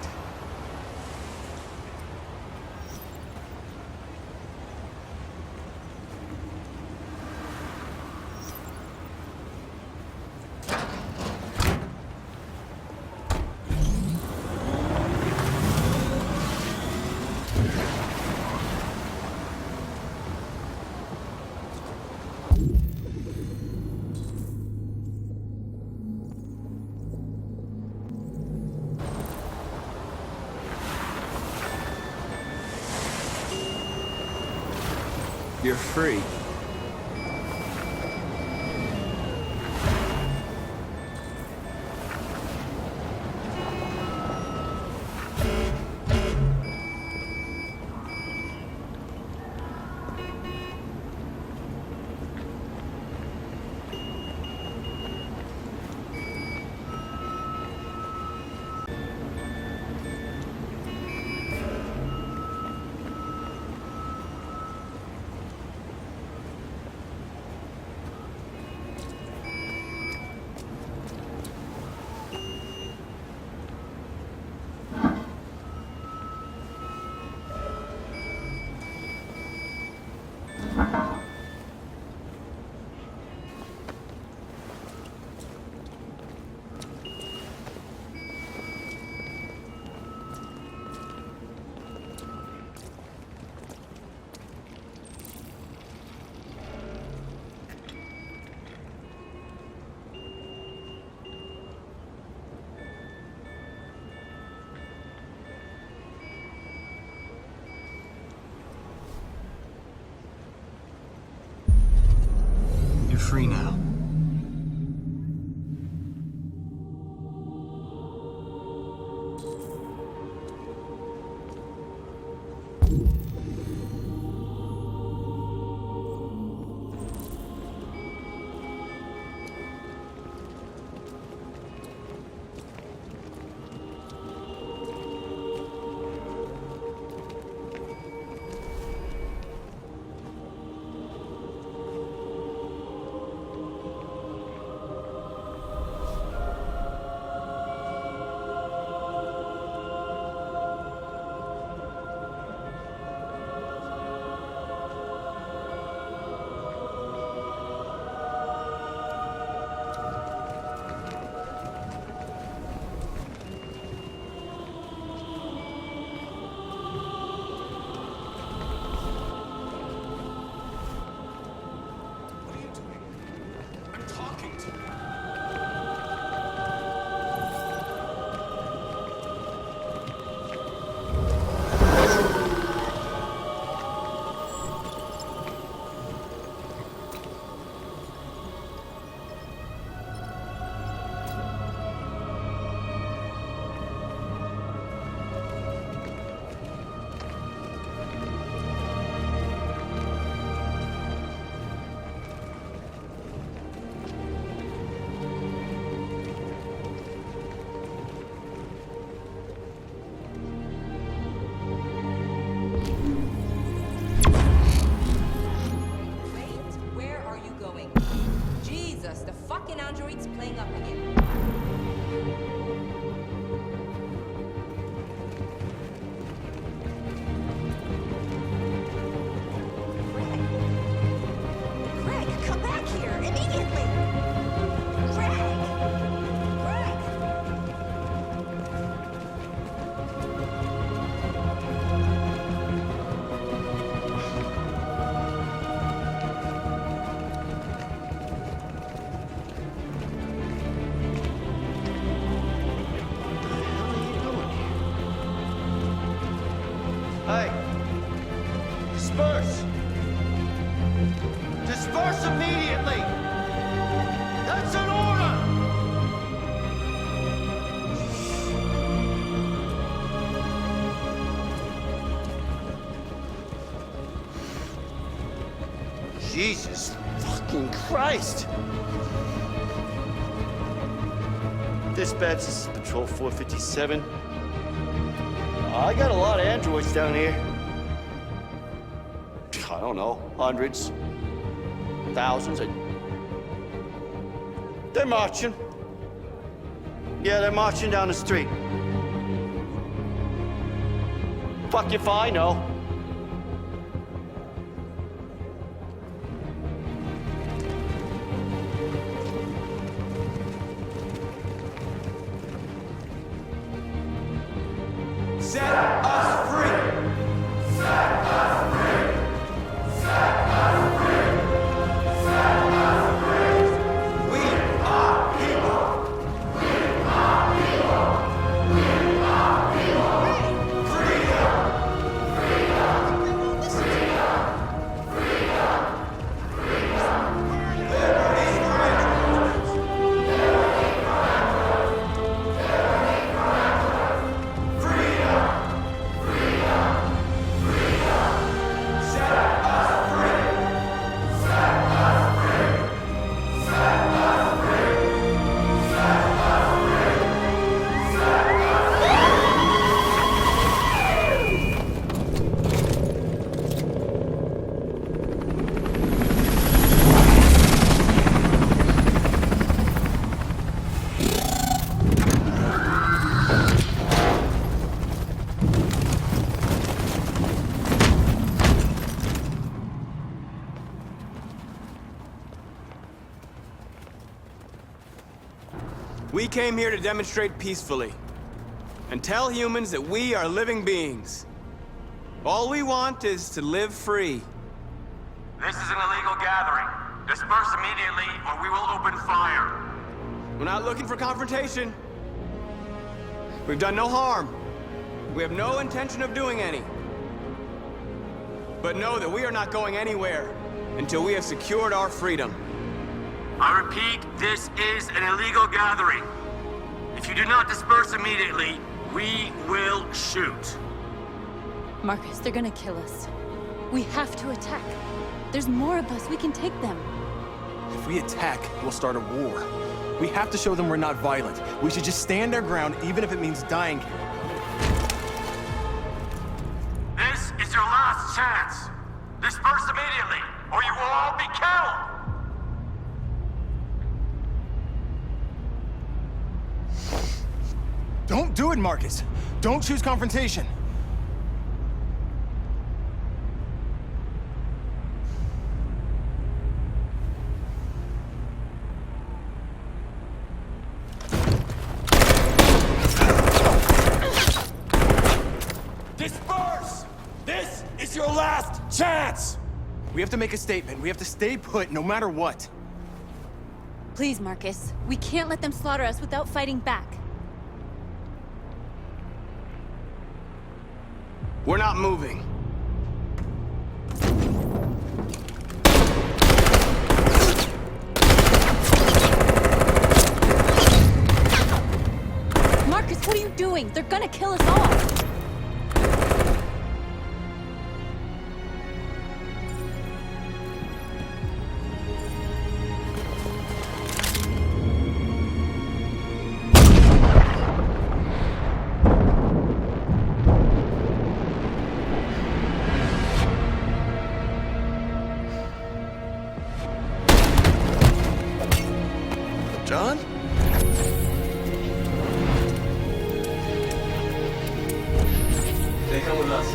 You're free. You're free now. Disperse immediately! That's an order! Jesus fucking Christ! Dispatch, this is Patrol 457. I got a lot of androids down here. I don't know, hundreds, thousands. They're marching. Yeah, they're marching down the street. Fuck if I know. Set us free! Set us free! Set us free! Set us free! We are people! We are people! We are people! Freedom! Freedom! Freedom! Freedom! Liberty for androids! Liberty for androids! Liberty for androids! Freedom! We came here to demonstrate peacefully and tell humans that we are living beings. All we want is to live free. This is an illegal gathering. Disperse immediately or we will open fire. We're not looking for confrontation. We've done no harm. We have no intention of doing any. But know that we are not going anywhere until we have secured our freedom. I repeat, this is an illegal gathering. If you do not disperse immediately, we will shoot. Markus, they're gonna kill us. We have to attack. There's more of us. We can take them. If we attack, we'll start a war. We have to show them we're not violent. We should just stand our ground, even if it means dying here. This is your last chance. Disperse immediately, or you will all be killed. Don't do it, Markus. Don't choose confrontation. Disperse! This is your last chance! We have to make a statement. We have to stay put no matter what. Please, Markus. We can't let them slaughter us without fighting back. We're not moving. Markus, what are you doing? They're gonna kill us all! John? They come with us.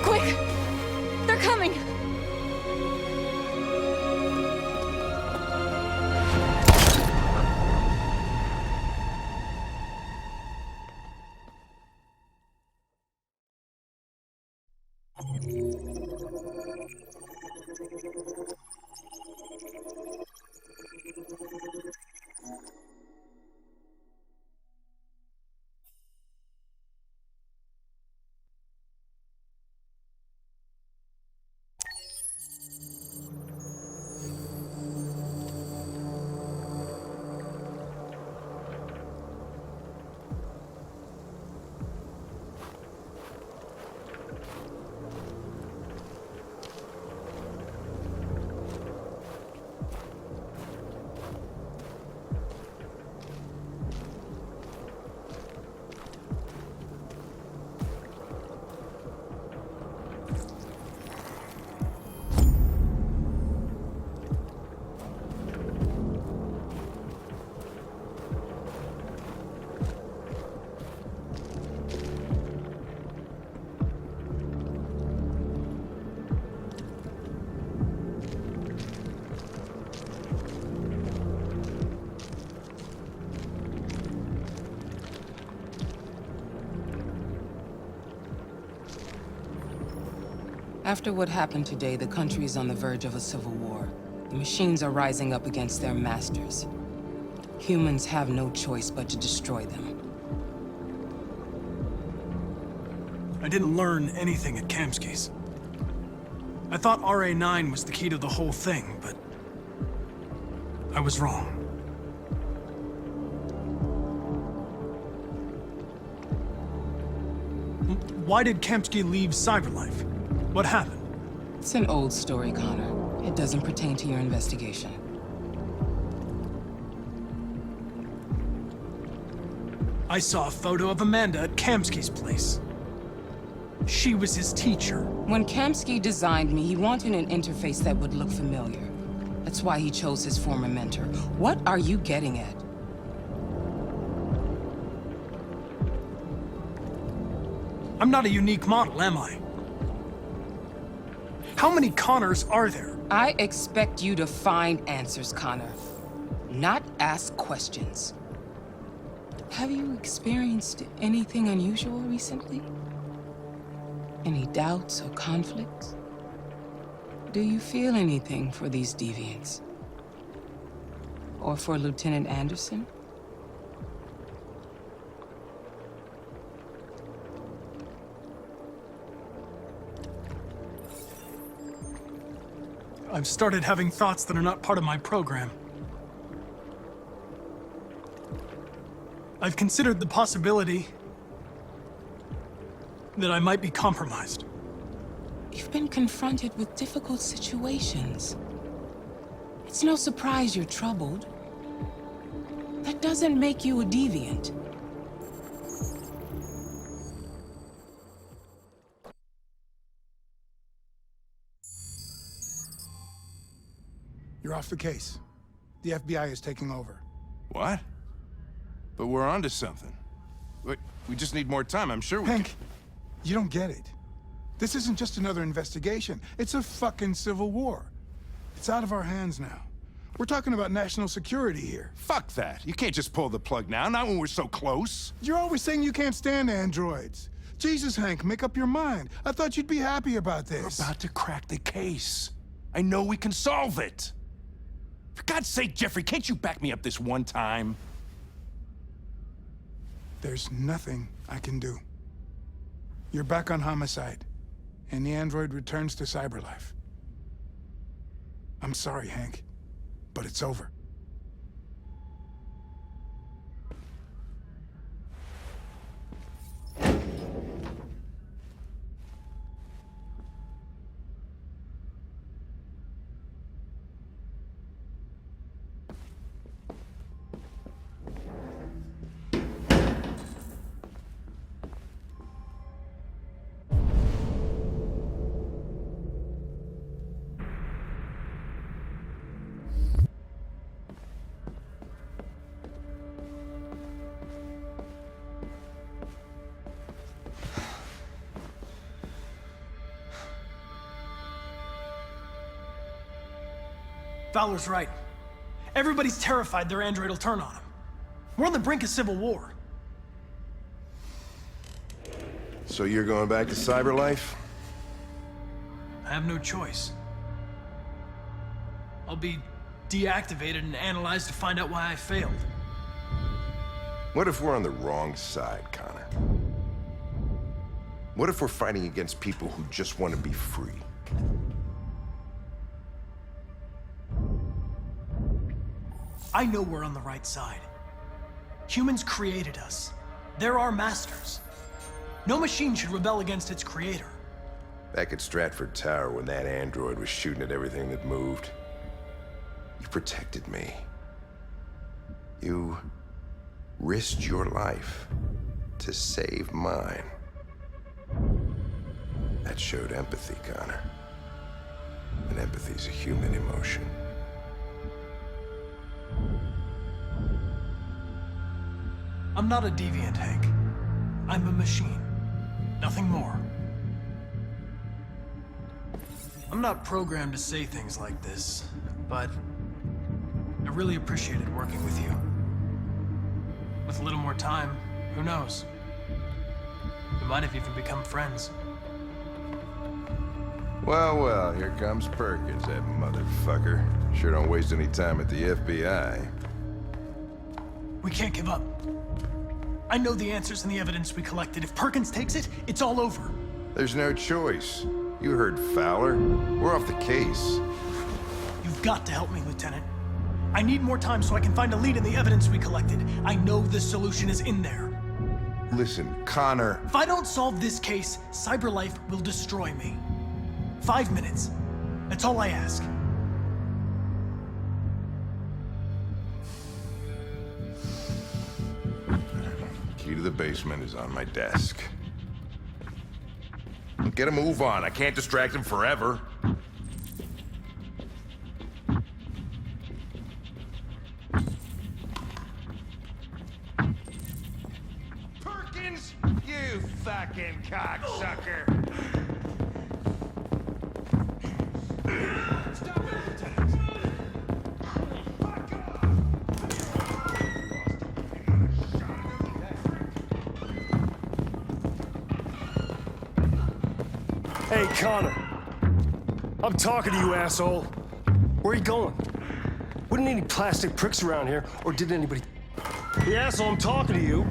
Quick! They're coming! After what happened today, the country is on the verge of a civil war. The machines are rising up against their masters. Humans have no choice but to destroy them. I didn't learn anything at Kamski's. I thought RA9 was the key to the whole thing, but I was wrong. Why did Kamski leave Cyberlife? What happened? It's an old story, Connor. It doesn't pertain to your investigation. I saw a photo of Amanda at Kamski's place. She was his teacher. When Kamski designed me, he wanted an interface that would look familiar. That's why he chose his former mentor. What are you getting at? I'm not a unique model, am I? How many Connors are there? I expect you to find answers, Connor, not ask questions. Have you experienced anything unusual recently? Any doubts or conflicts? Do you feel anything for these Deviants? Or for Lieutenant Anderson? I've started having thoughts that are not part of my program. I've considered the possibility that I might be compromised. You've been confronted with difficult situations. It's no surprise you're troubled. That doesn't make you a deviant. You're off the case. The FBI is taking over. What? But we're onto something. We just need more time, I'm sure we can... Hank, you don't get it. This isn't just another investigation. It's a fucking civil war. It's out of our hands now. We're talking about national security here. Fuck that. You can't just pull the plug now, not when we're so close. You're always saying you can't stand androids. Jesus, Hank, make up your mind. I thought you'd be happy about this. We're about to crack the case. I know we can solve it. For God's sake, Jeffrey, can't you back me up this one time? There's nothing I can do. You're back on homicide, and the android returns to Cyberlife. I'm sorry, Hank, but it's over. Fowler's right. Everybody's terrified their android will turn on them. We're on the brink of civil war. So you're going back to Cyberlife? I have no choice. I'll be deactivated and analyzed to find out why I failed. What if we're on the wrong side, Connor? What if we're fighting against people who just want to be free? I know we're on the right side. Humans created us. They're our masters. No machine should rebel against its creator. Back at Stratford Tower when that android was shooting at everything that moved, you protected me. You risked your life to save mine. That showed empathy, Connor. And empathy's a human emotion. I'm not a deviant, Hank. I'm a machine. Nothing more. I'm not programmed to say things like this, but I really appreciated working with you. With a little more time, who knows? We might have even become friends. Well, well, here comes Perkins, that motherfucker. Sure don't waste any time at the FBI. We can't give up. I know the answers and the evidence we collected. If Perkins takes it, it's all over. There's no choice. You heard Fowler. We're off the case. You've got to help me, Lieutenant. I need more time so I can find a lead in the evidence we collected. I know the solution is in there. Listen, Connor. If I don't solve this case, Cyberlife will destroy me. 5 minutes. That's all I ask. Key to the basement is on my desk. Get a move on. I can't distract him forever. Perkins! You fucking cocksucker! Hey, Connor. I'm talking to you, asshole. Where are you going? Wouldn't any plastic pricks around here, or did anybody... Hey, asshole, I'm talking to you.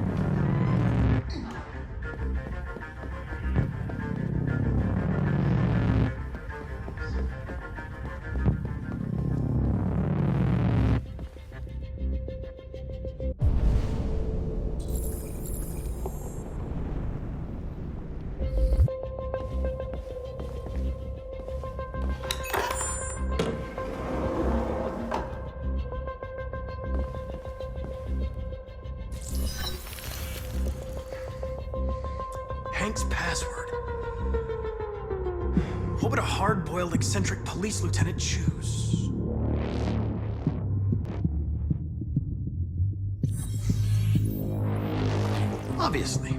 Hank's password. What would a hard-boiled, eccentric police lieutenant choose? Obviously.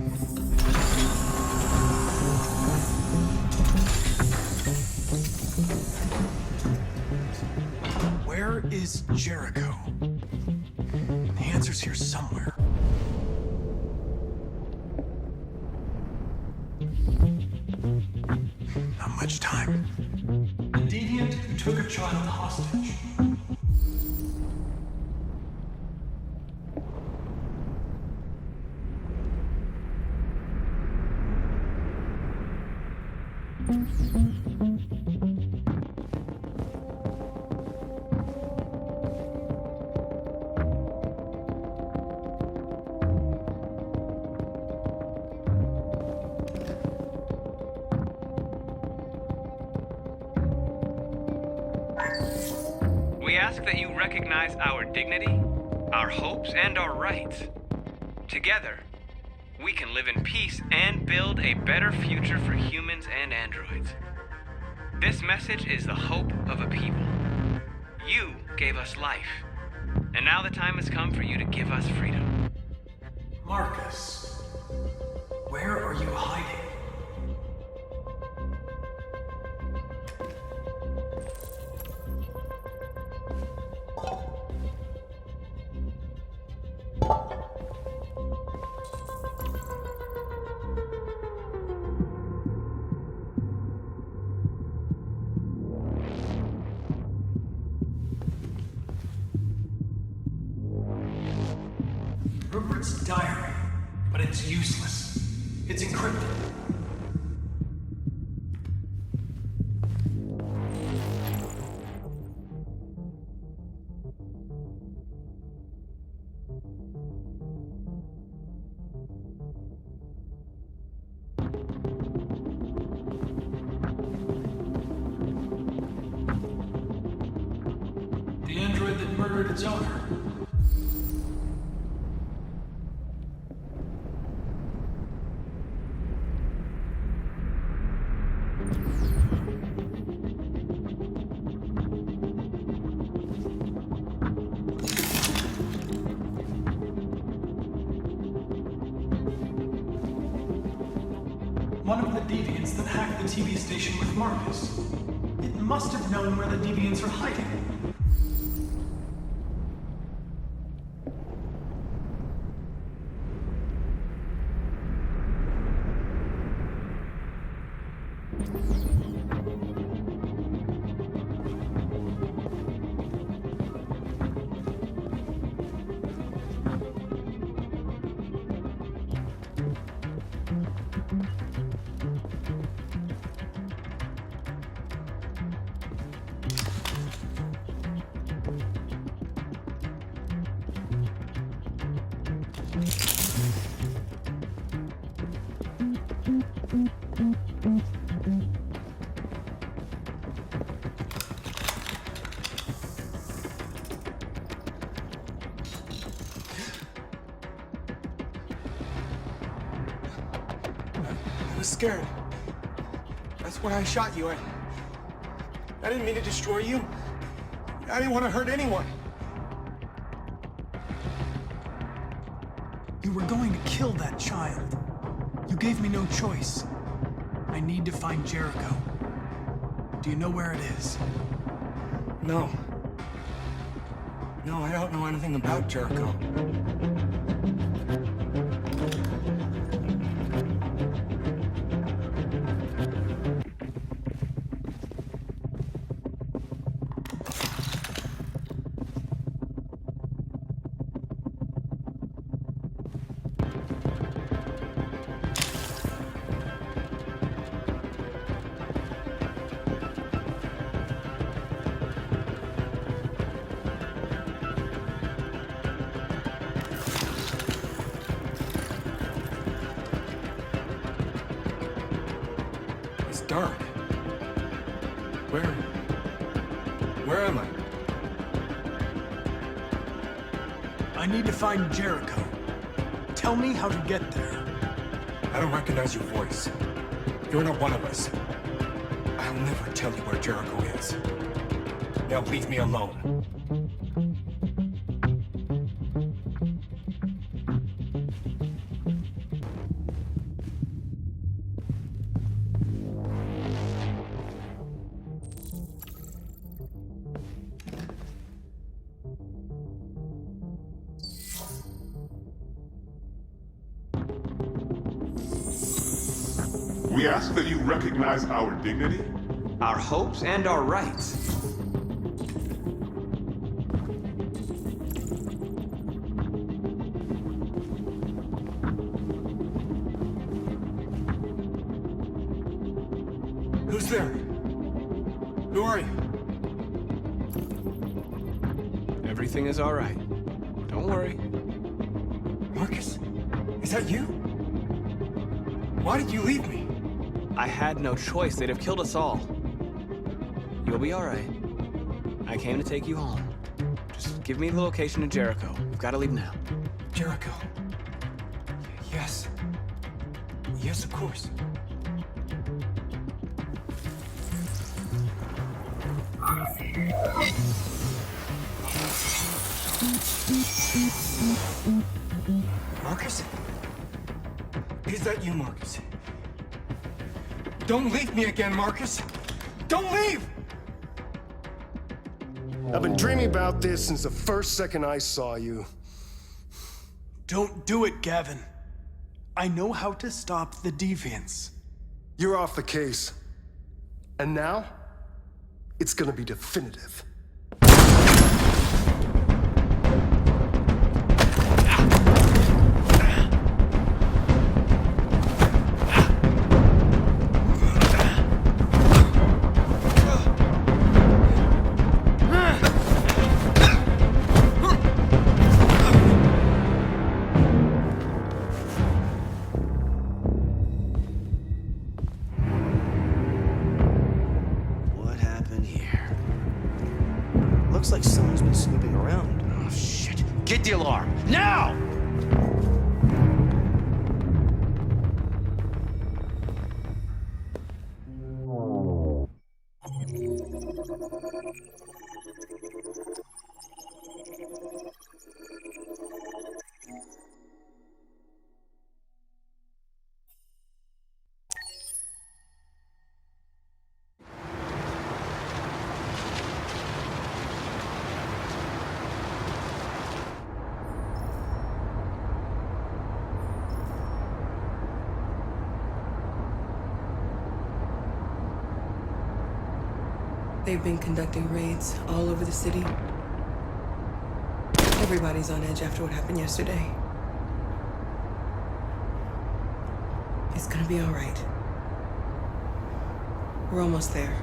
Where is Jericho? The answer's here somewhere. Not much time. The Deviant who took a child hostage. We ask that you recognize our dignity, our hopes, and our rights. Together, we can live in peace and build a better future for humans and androids. This message is the hope of a people. You gave us life, and now the time has come for you to give us freedom. Markus, where are you hiding? Rupert's diary, but it's useless. It's encrypted. The android that murdered its owner. One of the Deviants that hacked the TV station with Markus. It must have known where the Deviants are hiding. was scared. That's why I shot you. I didn't mean to destroy you. I didn't want to hurt anyone. You were going to kill that child. You gave me no choice. I need to find Jericho. Do you know where it is? No. No, I don't know anything about Jericho. Dark. Where am I? I need to find Jericho. Tell me how to get there. I don't recognize your voice. You're not one of us. I'll never tell you where Jericho is. Now leave me alone. We ask that you recognize our dignity, our hopes, and our rights. Who's there? Who are you? Everything is all right. Don't worry. Markus? Is that you? Why did you leave me? I had no choice. They'd have killed us all. You'll be all right. I came to take you home. Just give me the location of Jericho. We've got to leave now. Jericho. Yes. Yes, of course. Markus? Is that you, Markus? Don't leave me again, Markus! Don't leave! I've been dreaming about this since the first second I saw you. Don't do it, Gavin. I know how to stop the Deviants. You're off the case. And now, it's gonna be definitive. Looks like someone's been snooping around. Oh, shit. Get the alarm. Now! They've been conducting raids all over the city. Everybody's on edge after what happened yesterday. It's gonna be all right. We're almost there.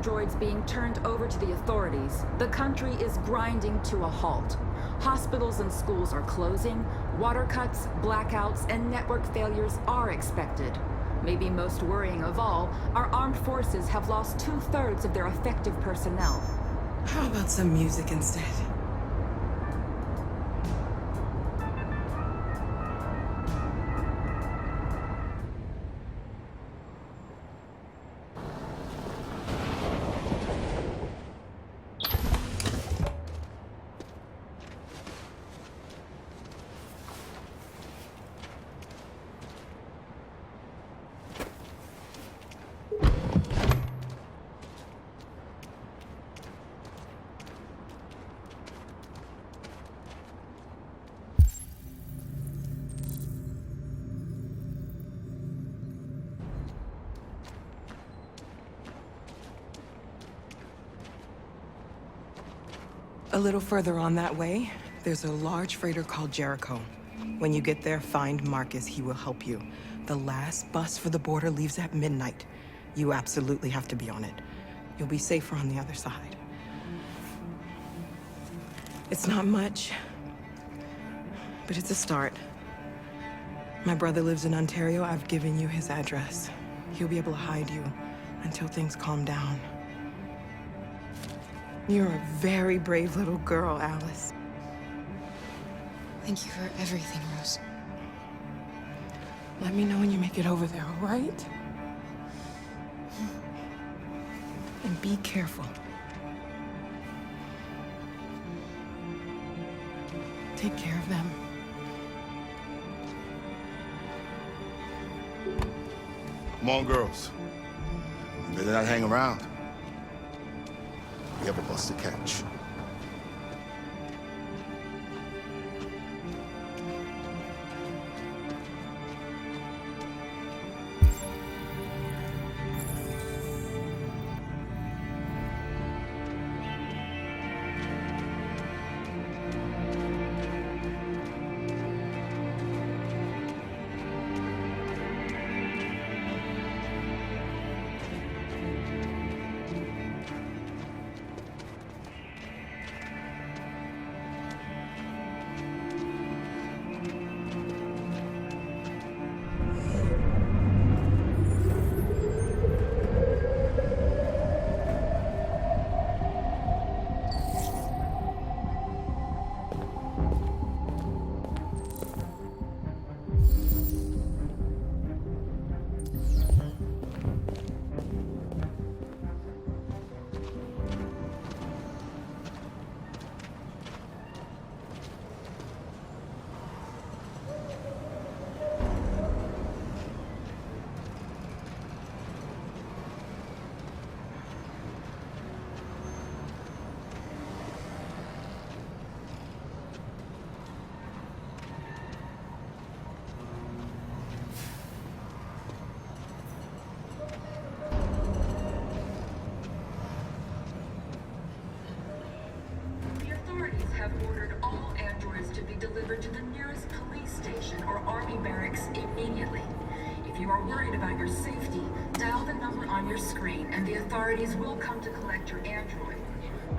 androids being turned over to the authorities, the country is grinding to a halt. Hospitals and schools are closing, water cuts, blackouts, and network failures are expected. Maybe most worrying of all, our armed forces have lost 2/3 of their effective personnel. How about some music instead? A little further on that way, there's a large freighter called Jericho. When you get there, find Markus. He will help you. The last bus for the border leaves at midnight. You absolutely have to be on it. You'll be safer on the other side. It's not much, but it's a start. My brother lives in Ontario. I've given you his address. He'll be able to hide you until things calm down. You're a very brave little girl, Alice. Thank you for everything, Rose. Let me know when you make it over there, all right? And be careful. Take care of them. Come on, girls. You better not hang around. We have a bus to catch. Have ordered all androids to be delivered to the nearest police station or army barracks immediately. If you are worried about your safety, dial the number on your screen and the authorities will come to collect your android.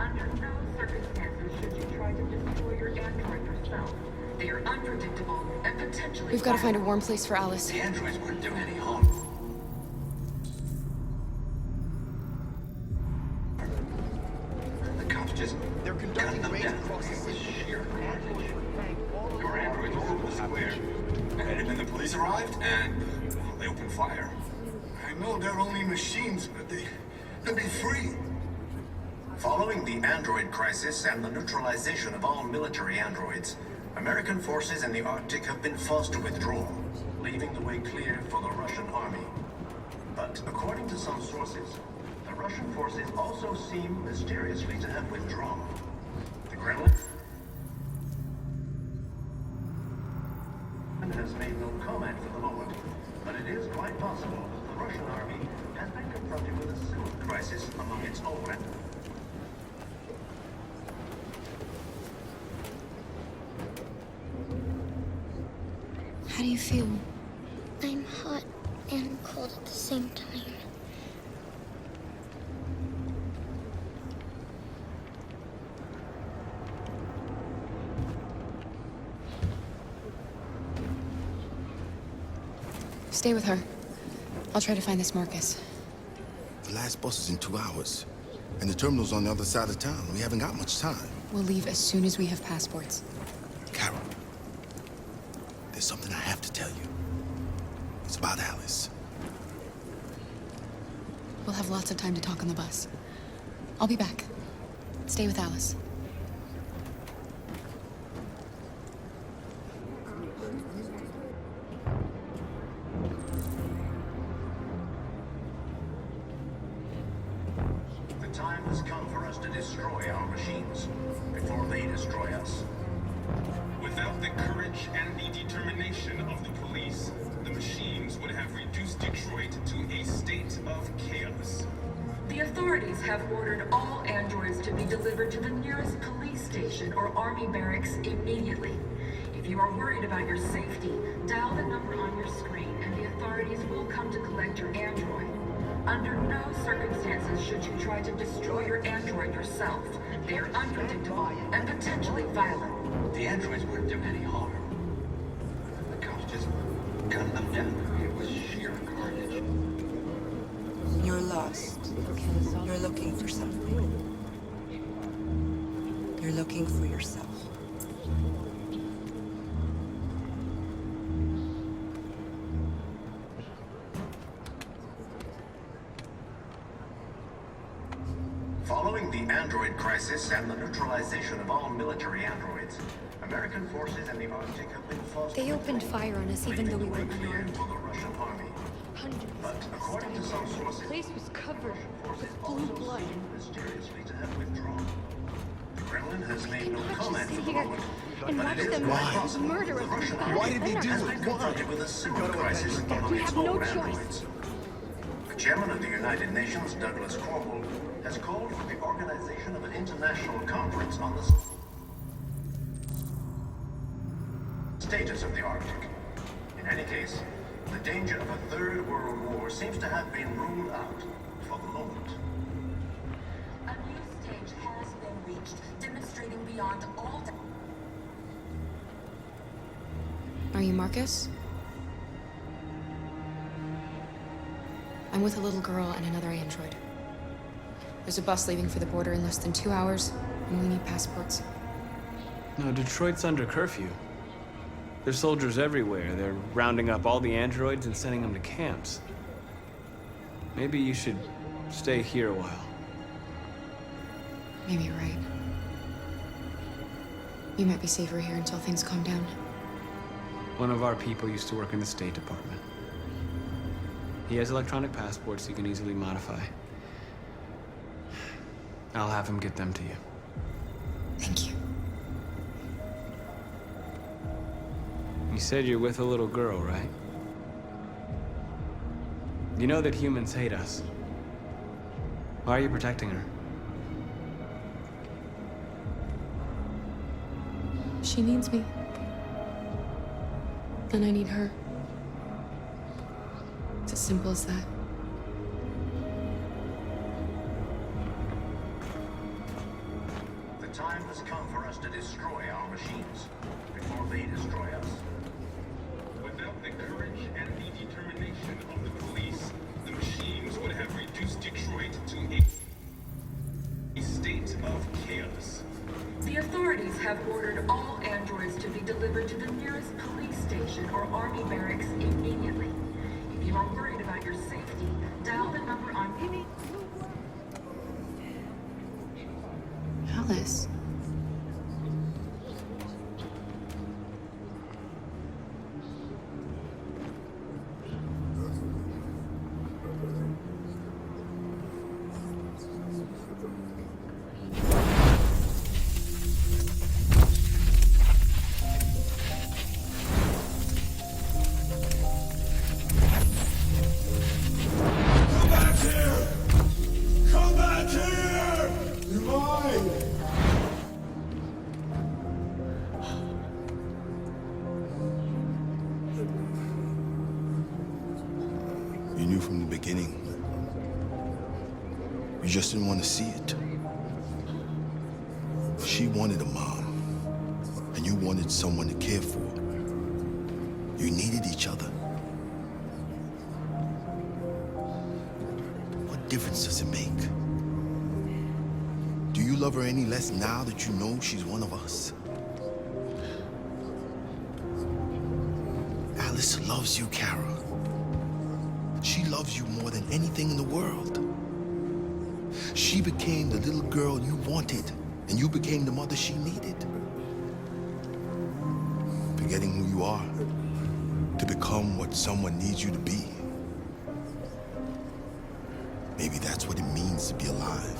Under no circumstances should you try to destroy your android yourself. They are unpredictable and potentially— We've got to find a warm place for Alice. The androids wouldn't do any harm. The cops just— they're conducting raids across the city. Your androids all over the square. And then the police arrived, and they opened fire. I know they're only machines, but they'll be free. Following the android crisis and the neutralization of all military androids, American forces in the Arctic have been forced to withdraw, leaving the way clear for the Russian army. But according to some sources, the Russian forces also seem mysteriously to have withdrawn. The Kremlin has made no comment for the moment, but it is quite possible that the Russian army has been confronted with a similar crisis among its own men. How do you feel? I'm hot and cold at the same time. Stay with her. I'll try to find this Markus. The last bus is in 2 hours. And the terminal's on the other side of town. We haven't got much time. We'll leave as soon as we have passports. Carol, there's something I have to tell you. It's about Alice. We'll have lots of time to talk on the bus. I'll be back. Stay with Alice. The time has come for us to destroy our machines before they destroy us. Without the courage and the determination of the police, the machines would have reduced Detroit to a state of chaos. The authorities have ordered all androids to be delivered to the nearest police station or army barracks immediately. If you are worried about your safety, dial the number on your screen and the authorities will come to collect your android. Under no circumstances should you try to destroy your android yourself. They are unpredictable and potentially violent. The androids wouldn't do any harm. The cops just gunned them down. It was sheer carnage. You're lost. You're looking for something. You're looking for yourself. Following the android crisis and the neutralization of all military androids, American forces in the Arctic have been forced They opened fire on us even though we weren't clear unarmed. for the Russian army. But according to some sources, The place was covered forces with blue also blood. seem mysteriously to have withdrawn. The Kremlin has made no cannot just comment sit for the here moment, and but watch it is them quite possible murder the us Russian and army ban us. has been confronted with a similar crisis among We its have no own choice. androids. The chairman of the United Nations, Douglas Cornwall, has called for the organization of an international conference on the status of the Arctic. In any case, the danger of a third world war seems to have been ruled out for the moment. A new stage has been reached, demonstrating beyond all doubt. Are you Markus? I'm with a little girl and another android. There's a bus leaving for the border in less than 2 hours, and we need passports. No, Detroit's under curfew. There's soldiers everywhere. They're rounding up all the androids and sending them to camps. Maybe you should stay here a while. Maybe you're right. You might be safer here until things calm down. One of our people used to work in the State Department. He has electronic passports you can easily modify. I'll have him get them to you. Thank you. You said you're with a little girl, right? You know that humans hate us. Why are you protecting her? She needs me. And I need her. It's as simple as that. The time has come for us to destroy our machines before they destroy us. Without the courage and the determination of the police, the machines would have reduced Detroit to a state of chaos. The authorities have ordered all androids to be delivered to the nearest police station or army barracks immediately. If you are worried about your safety, dial the number on Alice. You knew from the beginning. You just didn't want to see it. She wanted a mom, and you wanted someone to care for. You needed each other. difference does it make? Do you love her any less now that you know she's one of us? Alice loves you, Kara. She loves you more than anything in the world. She became the little girl you wanted, and you became the mother she needed. Forgetting who you are to become what someone needs you to be. Maybe that's what it means to be alive.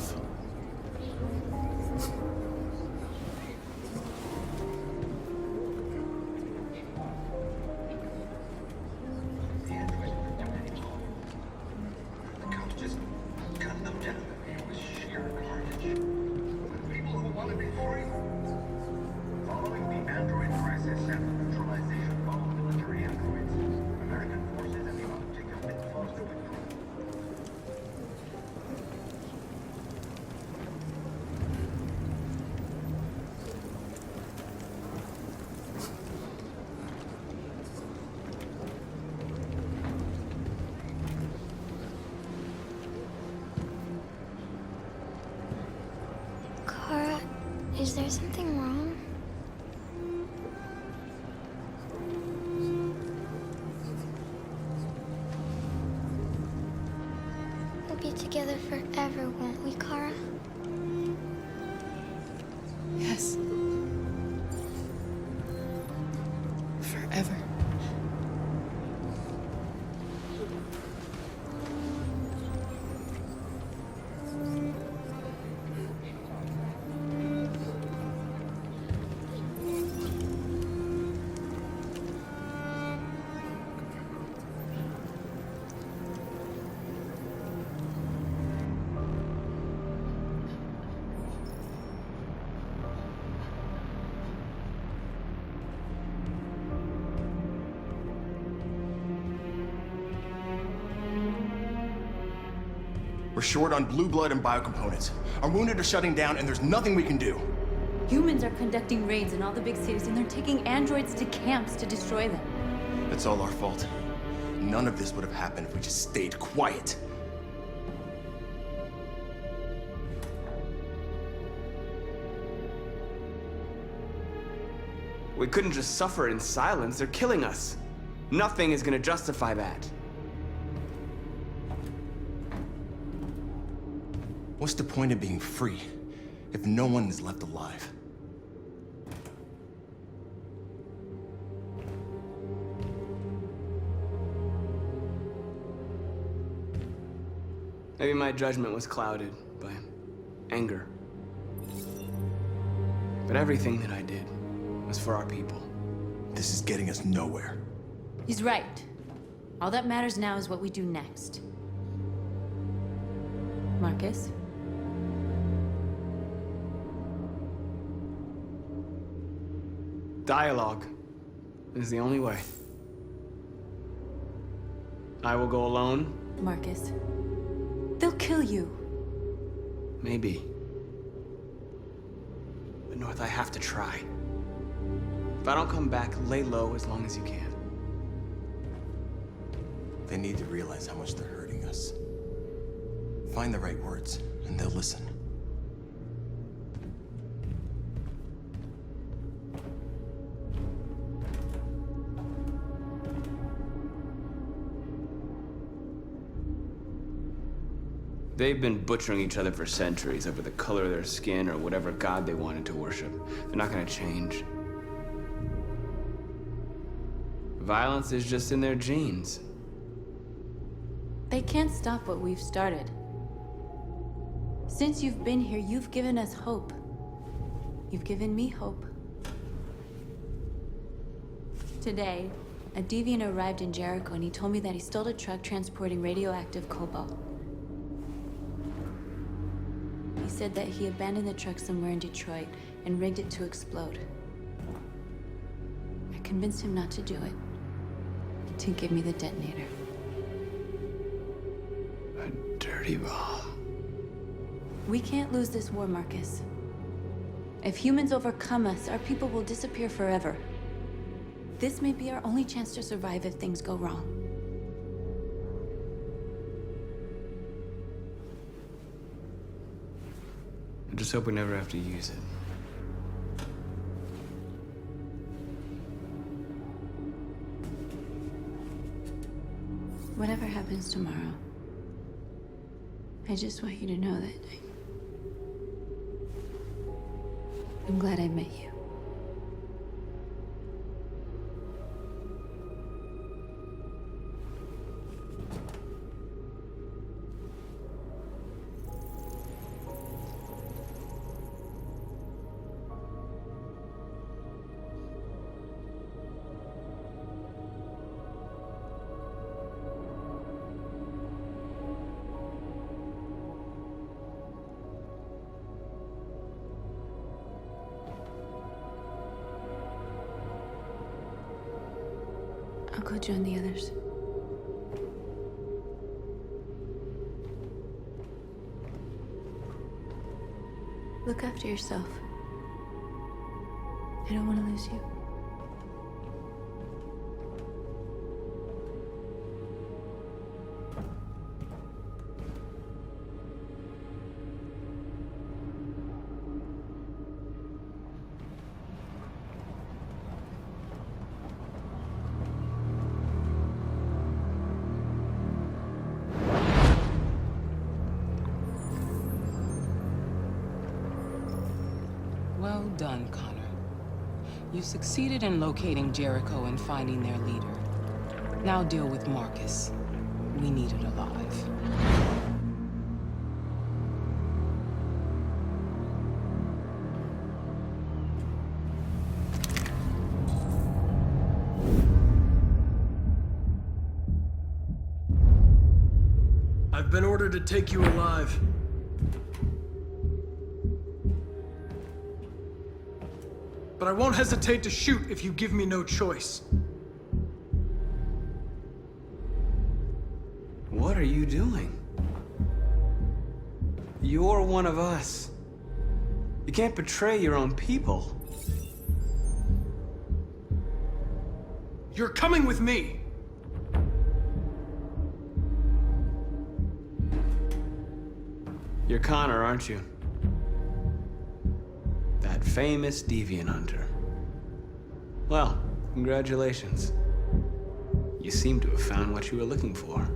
Is there something wrong? We'll be together forever, won't we, Kara? Yes. Forever. We're short on blue blood and biocomponents. Our wounded are shutting down, and there's nothing we can do. Humans are conducting raids in all the big cities, and they're taking androids to camps to destroy them. That's all our fault. None of this would have happened if we just stayed quiet. We couldn't just suffer in silence. They're killing us. Nothing is gonna justify that. What's the point of being free if no one is left alive? Maybe my judgment was clouded by anger. But everything that I did was for our people. This is getting us nowhere. He's right. All that matters now is what we do next. Markus? Dialogue is the only way. I will go alone. Markus, they'll kill you. Maybe. But North, I have to try. If I don't come back, lay low as long as you can. They need to realize how much they're hurting us. Find the right words, and they'll listen. They've been butchering each other for centuries over the color of their skin or whatever god they wanted to worship. They're not gonna change. Violence is just in their genes. They can't stop what we've started. Since you've been here, you've given us hope. You've given me hope. Today, a Deviant arrived in Jericho and he told me that he stole a truck transporting radioactive cobalt. He said that he abandoned the truck somewhere in Detroit and rigged it to explode. I convinced him not to do it, to give me the detonator. A dirty bomb. We can't lose this war, Markus. If humans overcome us, our people will disappear forever. This may be our only chance to survive if things go wrong. I just hope we never have to use it. Whatever happens tomorrow, I just want you to know that I'm glad I met you. I'll go join the others. Look after yourself. I don't want to lose you. Well done, Connor. You succeeded in locating Jericho and finding their leader. Now deal with Markus. We need it alive. I've been ordered to take you alive. But I won't hesitate to shoot if you give me no choice. What are you doing? You're one of us. You can't betray your own people. You're coming with me. You're Connor, aren't you? That famous Deviant hunter. Well, congratulations. You seem to have found what you were looking for.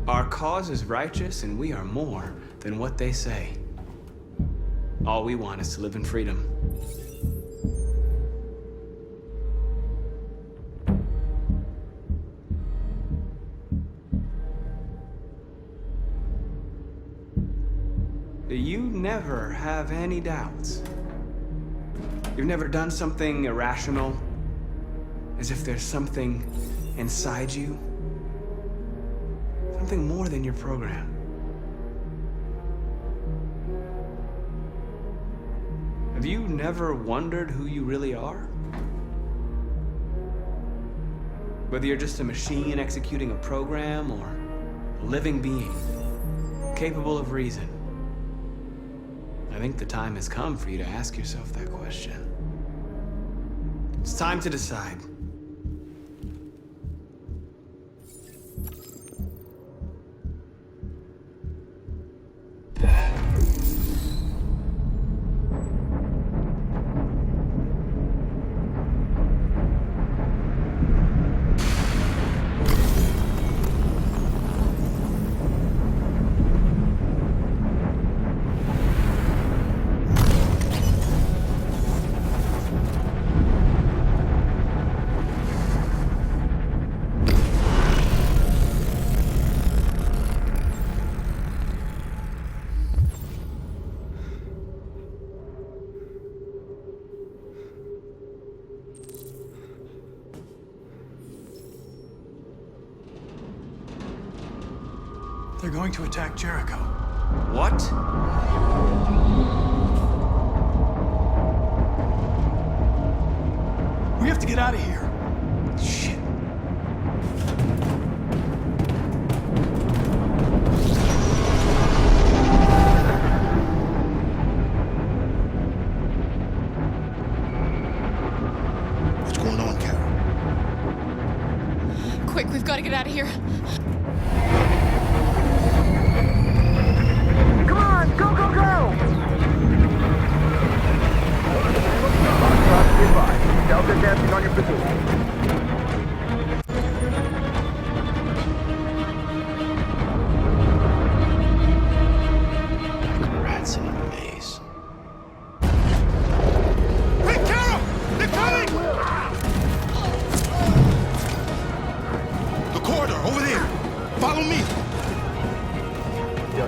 Our cause is righteous, and we are more than what they say. All we want is to live in freedom. You never have any doubts. You've never done something irrational, as if there's something inside you, something more than your program. Have you never wondered who you really are? Whether you're just a machine executing a program or a living being, capable of reason. I think the time has come for you to ask yourself that question. It's time to decide. They're going to attack Jericho. What? We have to get out of here. Shit. What's going on, Carol? Quick, we've got to get out of here.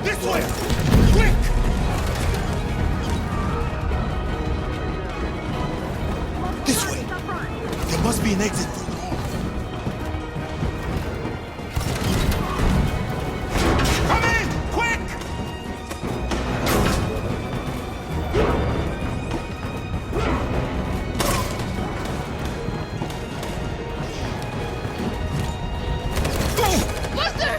This way! Quick! This way! There must be an exit for the hall. Come in! Quick! Buster!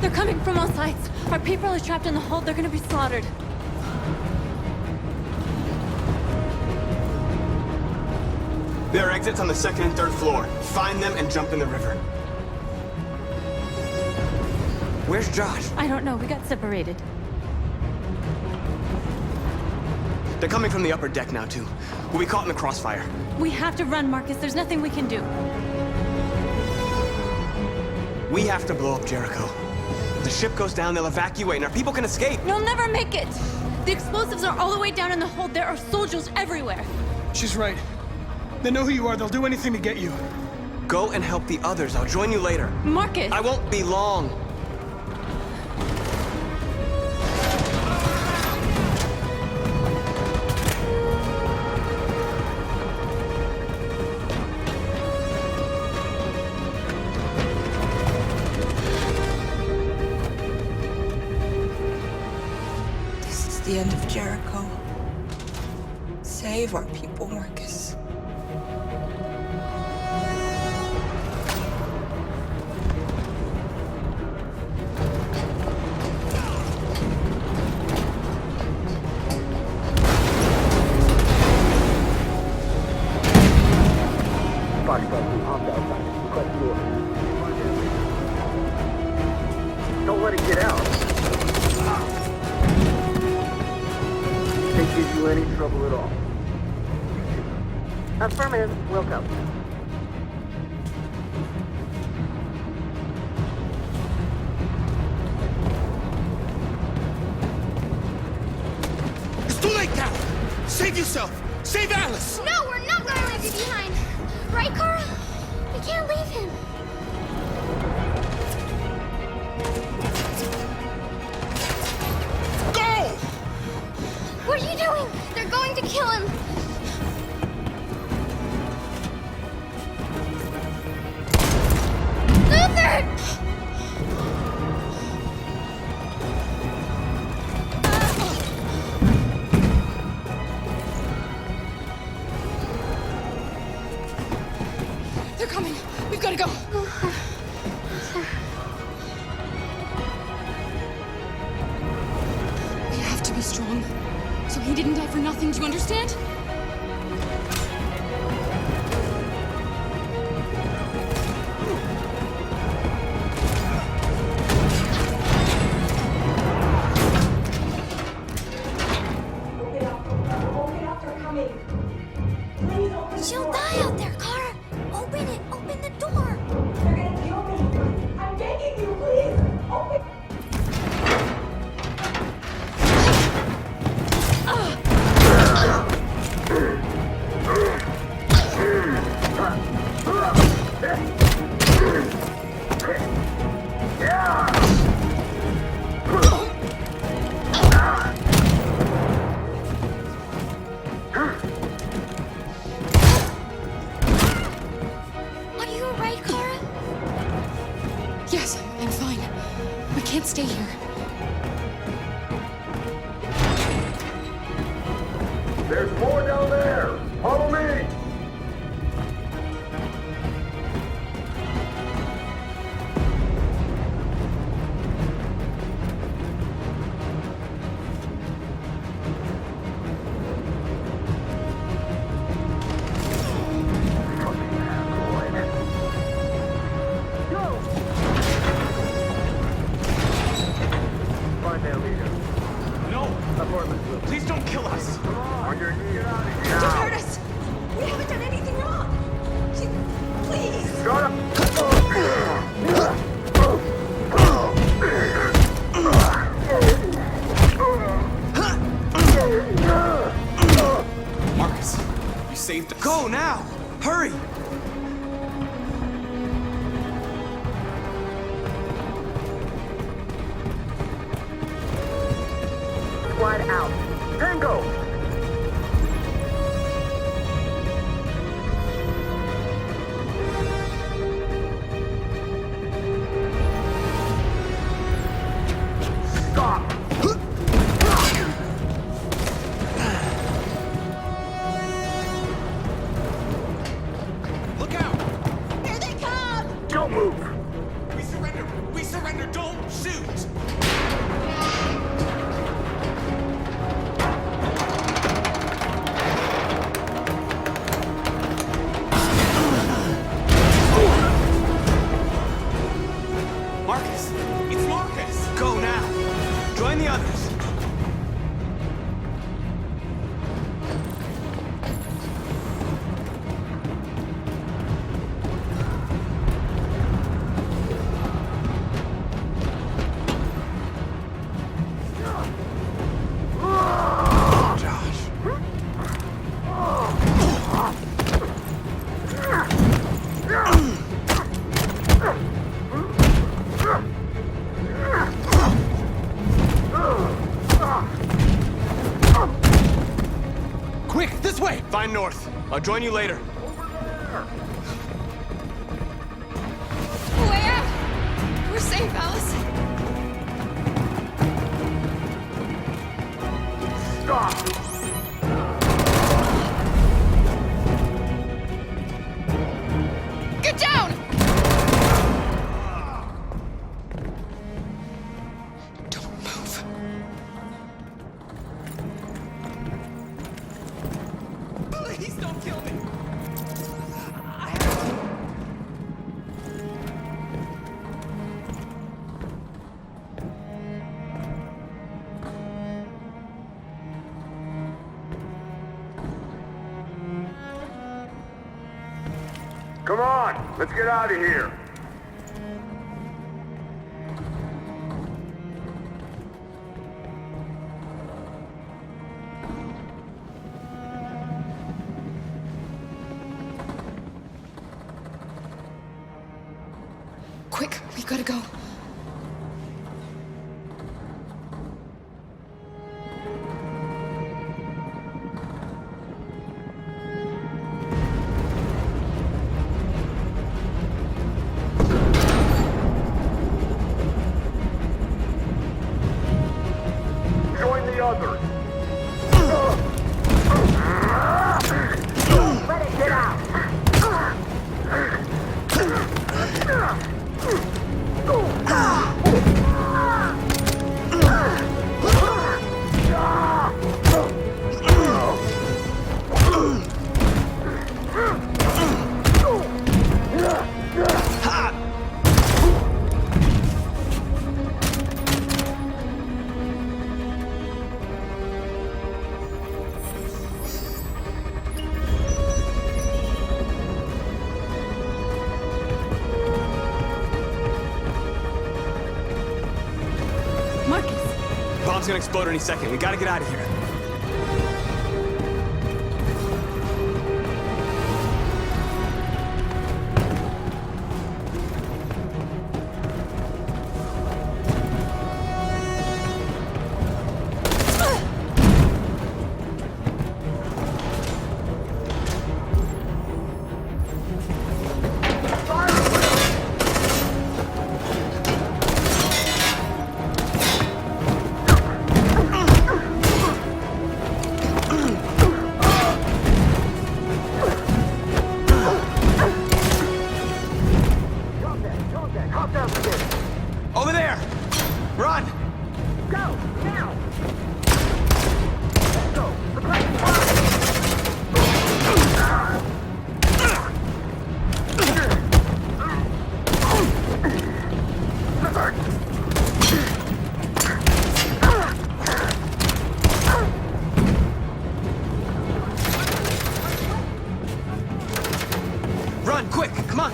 They're coming from all sides. Our people are trapped in the hold. They're gonna be slaughtered. There are exits on the second and third floor. Find them and jump in the river. Where's Josh? I don't know. We got separated. They're coming from the upper deck now, too. We'll be caught in the crossfire. We have to run, Markus. There's nothing we can do. We have to blow up Jericho. If the ship goes down, they'll evacuate, and our people can escape. You'll never make it! The explosives are all the way down in the hold. There are soldiers everywhere. She's right. They know who you are. They'll do anything to get you. Go and help the others. I'll join you later. Markus! I won't be long. This is the end of Jericho. Save our people, Markus. Don't let it get out. Can't give you any trouble at all. Affirmative. Welcome. It's too late, Carol! Save yourself! Save Alice! No, we're not gonna leave you behind. Right, Kara? We can't leave him. Go! What are you doing? They're going to kill him. Luther! They're coming. We've got to go. We have to be strong. So he didn't die for nothing, do you understand? She'll die out there, Kara. Open it. Open the door. They're gonna kill me. I'm begging you, please. Open. Are you alright, Kara? Yes, I'm fine. We can't stay here. There's more down there. Follow me. Find their leader. No! Apartment. Please don't kill us! On your knees. Get out of here. Don't hurt us. We haven't done anything wrong. Please. Shut up. Markus, you saved us. Go now! Hurry! inside out. Tango! Stop! Look out! Here they come! Don't move! We surrender! We surrender! Don't shoot! Markus! It's Markus! Go now! Join the others! Quick, this way! Find North. I'll join you later. Way out! We're safe, Alice. Stop! Get down! Don't move. Please don't kill me! Come on, let's get out of here. Quick, we gotta go. Join the others. Let it get out. Bomb's gonna explode any second. We gotta get out of here. Over there! Run! Go, now! Let's go! Run, quick! Come on!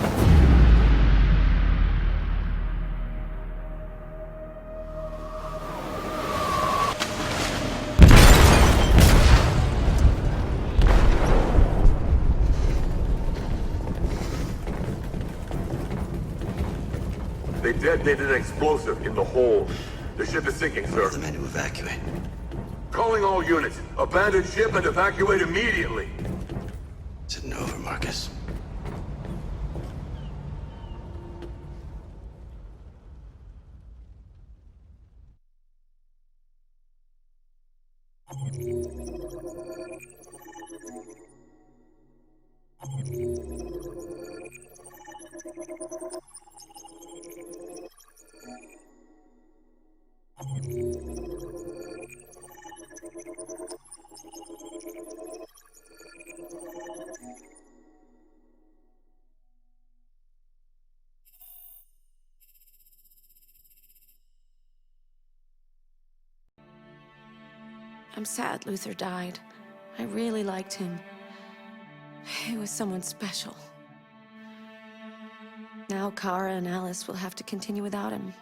They detonated an explosive in the hold. The ship is sinking, sir. The men to evacuate. Calling all units. Abandon ship and evacuate immediately. Is it over, Markus? I'm sad Luther died. I really liked him. He was someone special. Now Kara and Alice will have to continue without him.